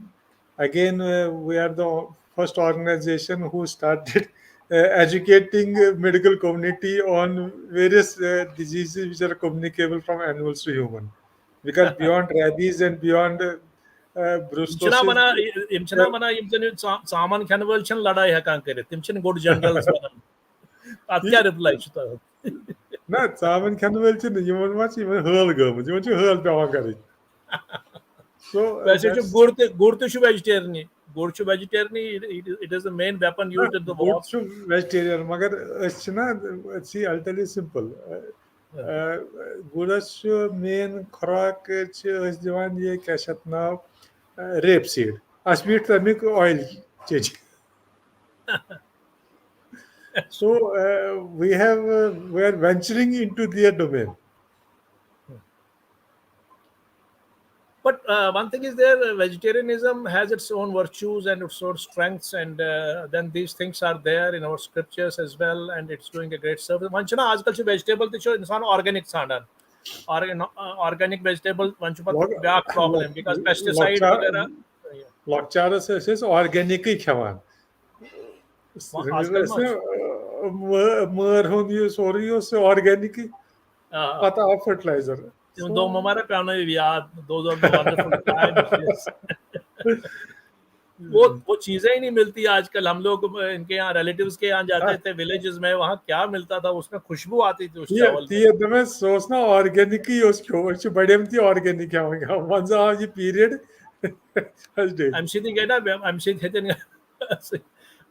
Again, we are the first organization who started educating medical community on various diseases which are communicable from animals to human. Because beyond rabies and beyond Imchana brucellosis, mana there imchana mana imchana saman khanwal chan ladai hakan kare. Timchan good generals mana. At kya reply chuta. na țamen când vălci nu yimon maç yimon hıl gămız yimon chu hıl pevan kari. So वैसे जो that's गुड़ तो शु vegetarian गुड़ शु vegetarian it is the main weapon na used in the good war. chu vegetarian magar अछि na, see, I'll tell you simple. Gudas chu main खुराक छ अछि दिवान ये क्या छ नाव rape seed. Asbit tamik oil चीज. So we are venturing into their domain. But one thing is there, vegetarianism has its own virtues and its own strengths, and then these things are there in our scriptures as well, and it's doing a great service. Manchana, आजकल से vegetable तो इंसान organic साड़न, organic vegetable manchuma Log back problem because pesticide वगैरह Lokçara ses organik khewan. आजकल Esse much măr hund ये sorry यो से organic pata of fertilizer. दो So हमारे प्यानो याद those are the wonderful times. Yes. वो चीजें ही नहीं मिलती आजकल हम लोग इनके यहाँ रिलेटिव्स के यहाँ जाते थे विलेजेस में वहाँ क्या मिलता था उसमें खुशबू आती थी उस चावल में tie deme sosna organic yos kyo şu badem ti organic ya once a period has day. I'm sitting at I'm sitting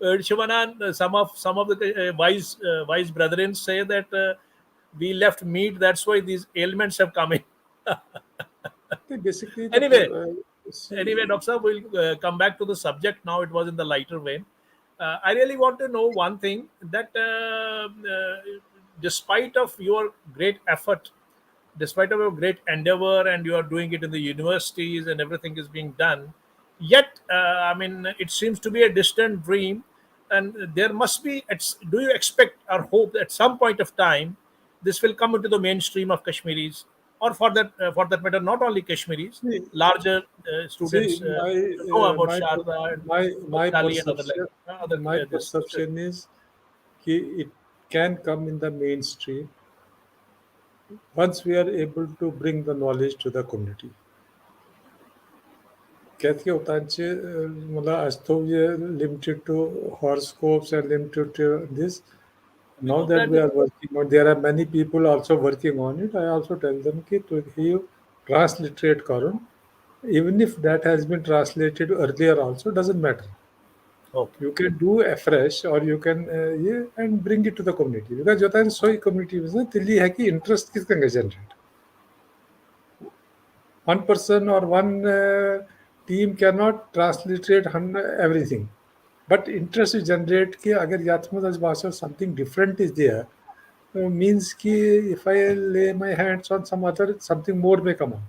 Shivanan, some of the wise brethren say that we left meat that's why these ailments have come in. Basically Anyway, the anyway, Doctor Saab, we'll come back to the subject now. It was in the lighter vein. I really want to know one thing that despite of your great effort, despite of your great endeavor, and you are doing it in the universities and everything is being done, yet I mean, it seems to be a distant dream, and there must be. Do you expect or hope that at some point of time this will come into the mainstream of Kashmiris, or for that matter, not only Kashmiris, see, larger students see, my to know about my Sharda and my Bengali and perception other my this. perception is it can come in the mainstream once we are able to bring the knowledge to the community. Kathke utanche mala astov limited to horoscopes and limited to this. Now No, that that we are working on, there are many people also working on it. I also tell them ki to he transliterate karun. Even if that has been translated earlier also, doesn't matter. okay. You can do afresh or you can yeah, and bring it to the community. Because जो है सोई community में ना तिल्ली है कि interest किसका generate. One person or one team cannot transliterate everything. But interest is generate कि अगर यात्रा में भाषा something different is there, means कि if I lay my hands on some other, something more may come out.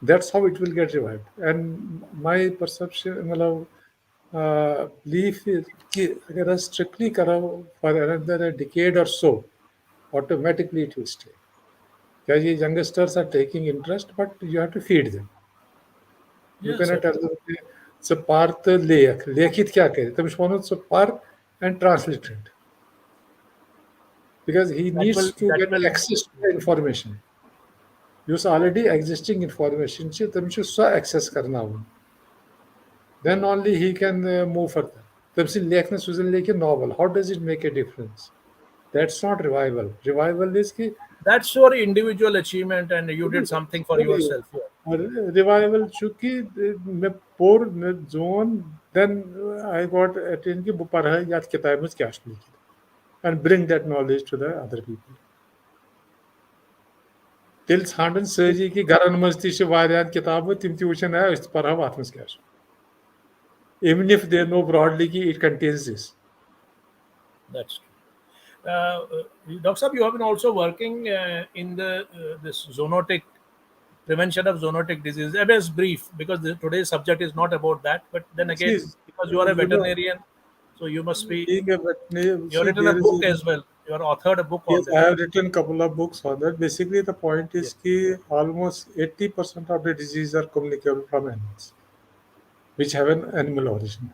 That's how it will get revived. And my perception, मतलब belief is कि अगर strictly करो for another a decade or so, automatically it will stay. Because youngsters are taking interest, but you have to feed them. You Yes, cannot tell certainly. them it's a part लेख लेखित क्या करे तुम इसको it's a part and translate it because he needs to That get will access to the information. Use already existing information से तुम इसको access करना हो. Then only he can move further. तुम से लेखना सुजन लेके novel. How does it make a difference? That's not revival. Revival is कि that's your individual achievement and you did something for yourself. Yeah. revival चूंकि मैं पोर मैं zone then I got attain कि बुपर है याद किताब में क्या लिखी and bring that knowledge to the other people. Tell tzhandan saji ki garan maz ti she variyan kitabu tim ti wuchan hai ist parha vat maz kya. Even if they know broadly ki it contains this. That's true. Dr. Saab, you have been also working in the this zoonotic prevention of zoonotic disease. A bit brief because today's subject is not about that. But then See, again, because you are a you know, veterinarian, so you must be. being a veterinarian, You have see, written a there is book a, as well. You have authored a book on yes, this. I have written a couple of books on that. Basically, the point Yeah. is ki almost 80% of the diseases are communicable from animals, which have an animal origin.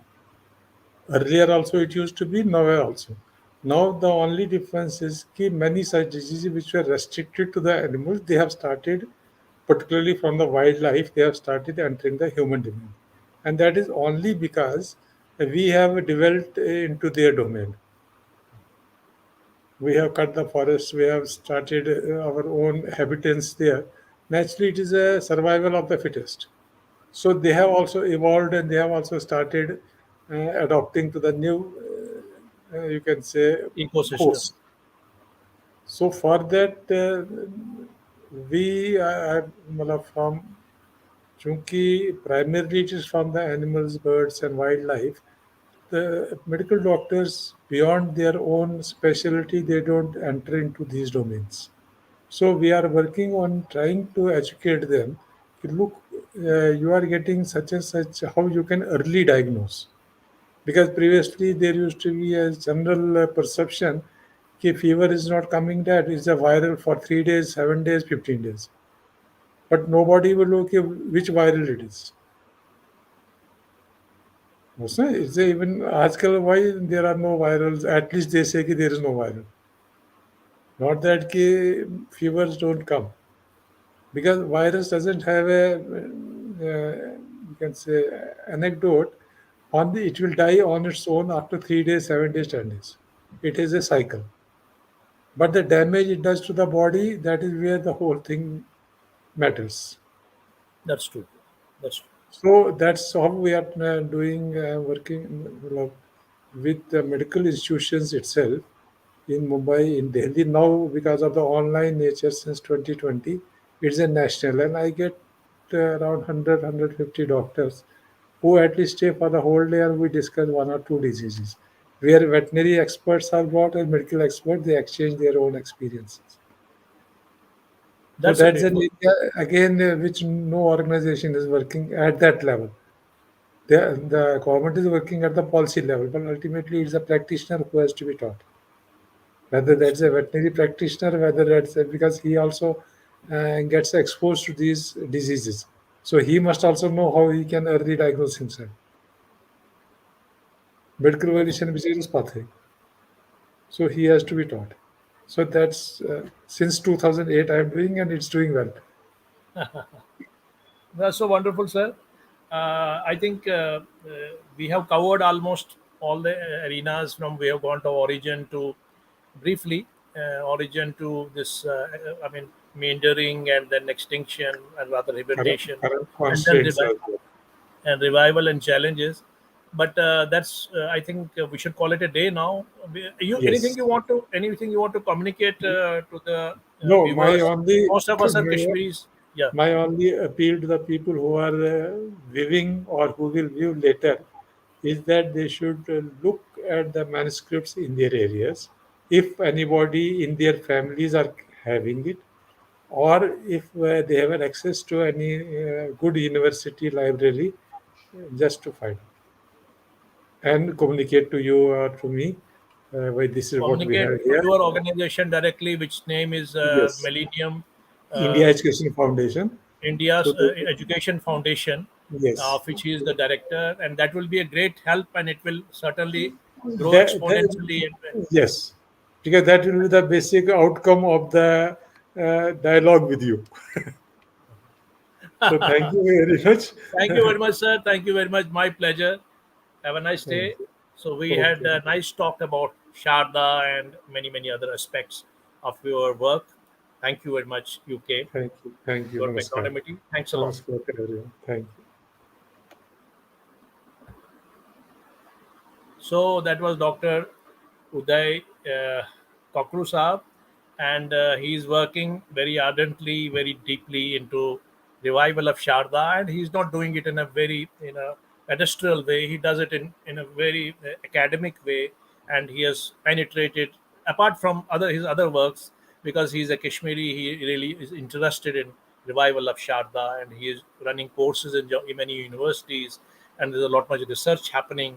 Earlier also it used to be, now also. Now the only difference is that many such diseases which were restricted to the animals, they have started, particularly from the wildlife, they have started entering the human domain. And that is only because we have developed into their domain. We have cut the forests, we have started our own habitants there. Naturally, it is a survival of the fittest. So they have also evolved and they have also started adopting to the new, you can say, Ecosystem. course. So for that, matlab from chunki primarily it is from the animals, birds, and wildlife. The medical doctors, beyond their own specialty, they don't enter into these domains. So we are working on trying to educate them. Look, you are getting such and such. How you can early diagnose? Because previously there used to be a general perception that fever is not coming. That is a viral for 3 days, 7 days, 15 days. But nobody will look at which viral it is. It's even आजकल why there are no virals. At least they say that there is no viral. Not that fevers don't come. Because virus doesn't have a you can say anecdote on the it will die on its own after 3 days, 7 days, 10 days. It is a cycle, but the damage it does to the body, that is where the whole thing matters. That's true. That's true. So that's how we are doing working with the medical institutions itself in Mumbai, in Delhi. Now, because of the online nature since 2020, it's a national, and I get around 100, doctors who at least stay for the whole day and we discuss one or two diseases. Where veterinary experts are brought and medical experts, they exchange their own experiences. So That's a that's great. an area again which no organization is working at that level. The government is working at the policy level, but ultimately it's a practitioner who has to be taught. Whether That's that's true. a veterinary practitioner, whether that's because he also gets exposed to these diseases. So he must also know how he can early diagnose himself. Medical That's evaluation which is pathway. So he has to be taught. So that's since 2008 I'm doing and it's doing well. That's so wonderful, sir. I think we have covered almost all the arenas from we have gone to origin to briefly origin to this. I mean, meandering and then extinction and rather hibernation, Current and then constraints as well. revival and challenges. But that's I think we should call it a day now. You anything Yes. you want to communicate to the No, my viewers? only Most of us are Kashmiris. Yeah, my only appeal to the people who are viewing or who will view later is that they should look at the manuscripts in their areas. If anybody in their families are having it, or if they have an access to any good university library, just to find out and communicate to you or to me. Why this is what we communicate have to here. your organization directly, which name is Yes, Millennium India uh, Education Foundation. So India's they, Education Foundation, yes, of which he is the director, and that will be a great help, and it will certainly grow that, exponentially. yes, because that will be the basic outcome of the dialogue with you. So thank you very much. Thank you very much, sir. Thank you very much. My pleasure. Have a nice Thank day. you. So we had Okay. a nice talk about Sharda and many other aspects of your work. Thank you very much. You came. Thank you. Thank you. Your Namaskar. magnanimity. Thanks a lot. Namaskar, everyone. Thank you. So that was Dr. Uday Kakroo Saab, and he is working very ardently, very deeply into revival of Sharda, and he's not doing it in a very pedestrian way. He does it in a very academic way, and he has penetrated apart from other his other works because he's a Kashmiri. He really is interested in revival of Sharda, and he is running courses in many universities, and there's a lot much research happening,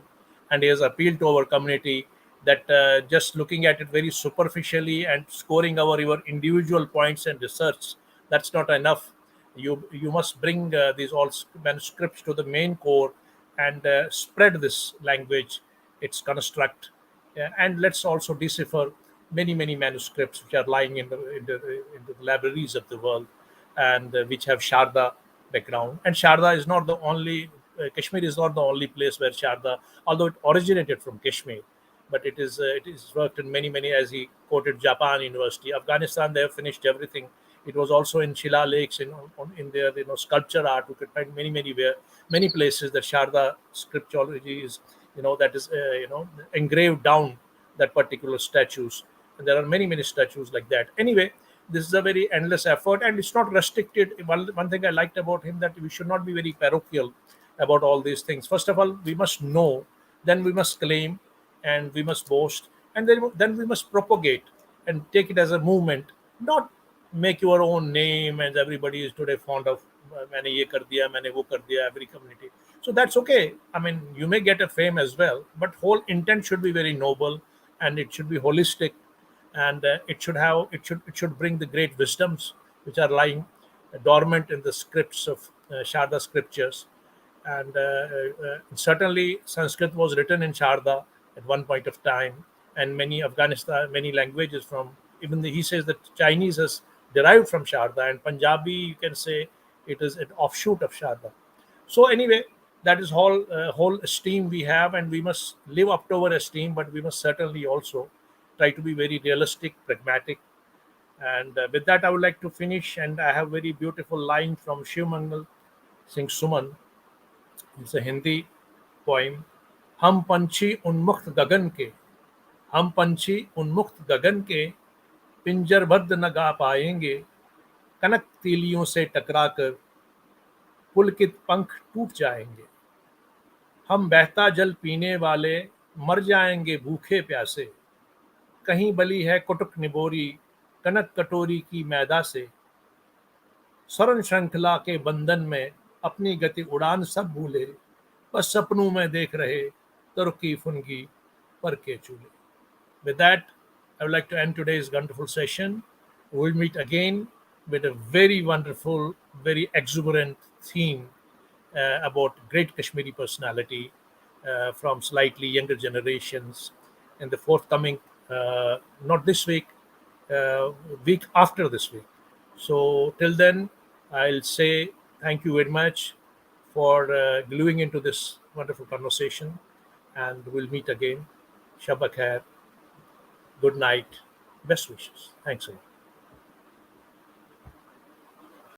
and he has appealed to our community that just looking at it very superficially and scoring your individual points and research, that's not enough. You must bring these all manuscripts to the main core and spread this language, its construct. And let's also decipher many manuscripts which are lying in the libraries of the world, and which have Sharda background. And Sharda is not the only Kashmir is not the only place where Sharda, although it originated from Kashmir, but it is worked in many, as he quoted Japan University, Afghanistan. They have finished everything. It was also in Shila Lakes in their sculpture art. You could find many places that Sharda scriptology is that is engraved down that particular statues, and there are many statues like that. Anyway, this is a very endless effort, and it's not restricted. One thing I liked about him, that we should not be very parochial about all these things. First of all, we must know, then we must claim, and we must boast, and then we must propagate and take it as a movement, not make your own name, as everybody is today fond of. मैंने ये कर दिया, मैंने वो कर दिया, every community. So that's okay. I mean, you may get a fame as well, but whole intent should be very noble, and it should be holistic, and it should bring the great wisdoms which are lying dormant in the scripts of Sharda scriptures. And certainly Sanskrit was written in Sharda at one point of time, and many languages from, he says that Chinese has derived from Sharda, and Punjabi, you can say, it is an offshoot of Sharda. So anyway, that is whole esteem we have, and we must live up to our esteem, but we must certainly also try to be very realistic, pragmatic. And with that, I would like to finish, and I have very beautiful line from Shiv Mangal Singh Suman. It's a Hindi poem. हम पंछी उन्मुक्त गगन के हम पंछी उन्मुक्त गगन के पिंजरबद्ध न गा पाएंगे, कनक तीलियों से टकराकर पुलकित पंख टूट जाएंगे। हम बहता जल पीने वाले मर जाएंगे भूखे प्यासे, कहीं बली है कुटुक निबोरी कनक कटोरी की मैदा से। स्वर्ण श्रृंखला के बंधन में अपनी गति उड़ान सब भूले, बस सपनों में देख रहे तुर्की फुनगी पर के चूल्हे। With that, I would like to end today's wonderful session. We'll meet again with a very wonderful, very exuberant theme about great Kashmiri personality from slightly younger generations in the forthcoming, not this week, week after this week. So, till then, I'll say thank you very much for gluing into this wonderful conversation, and we'll meet again. Shabba khair, good night, best wishes. Thanks a lot.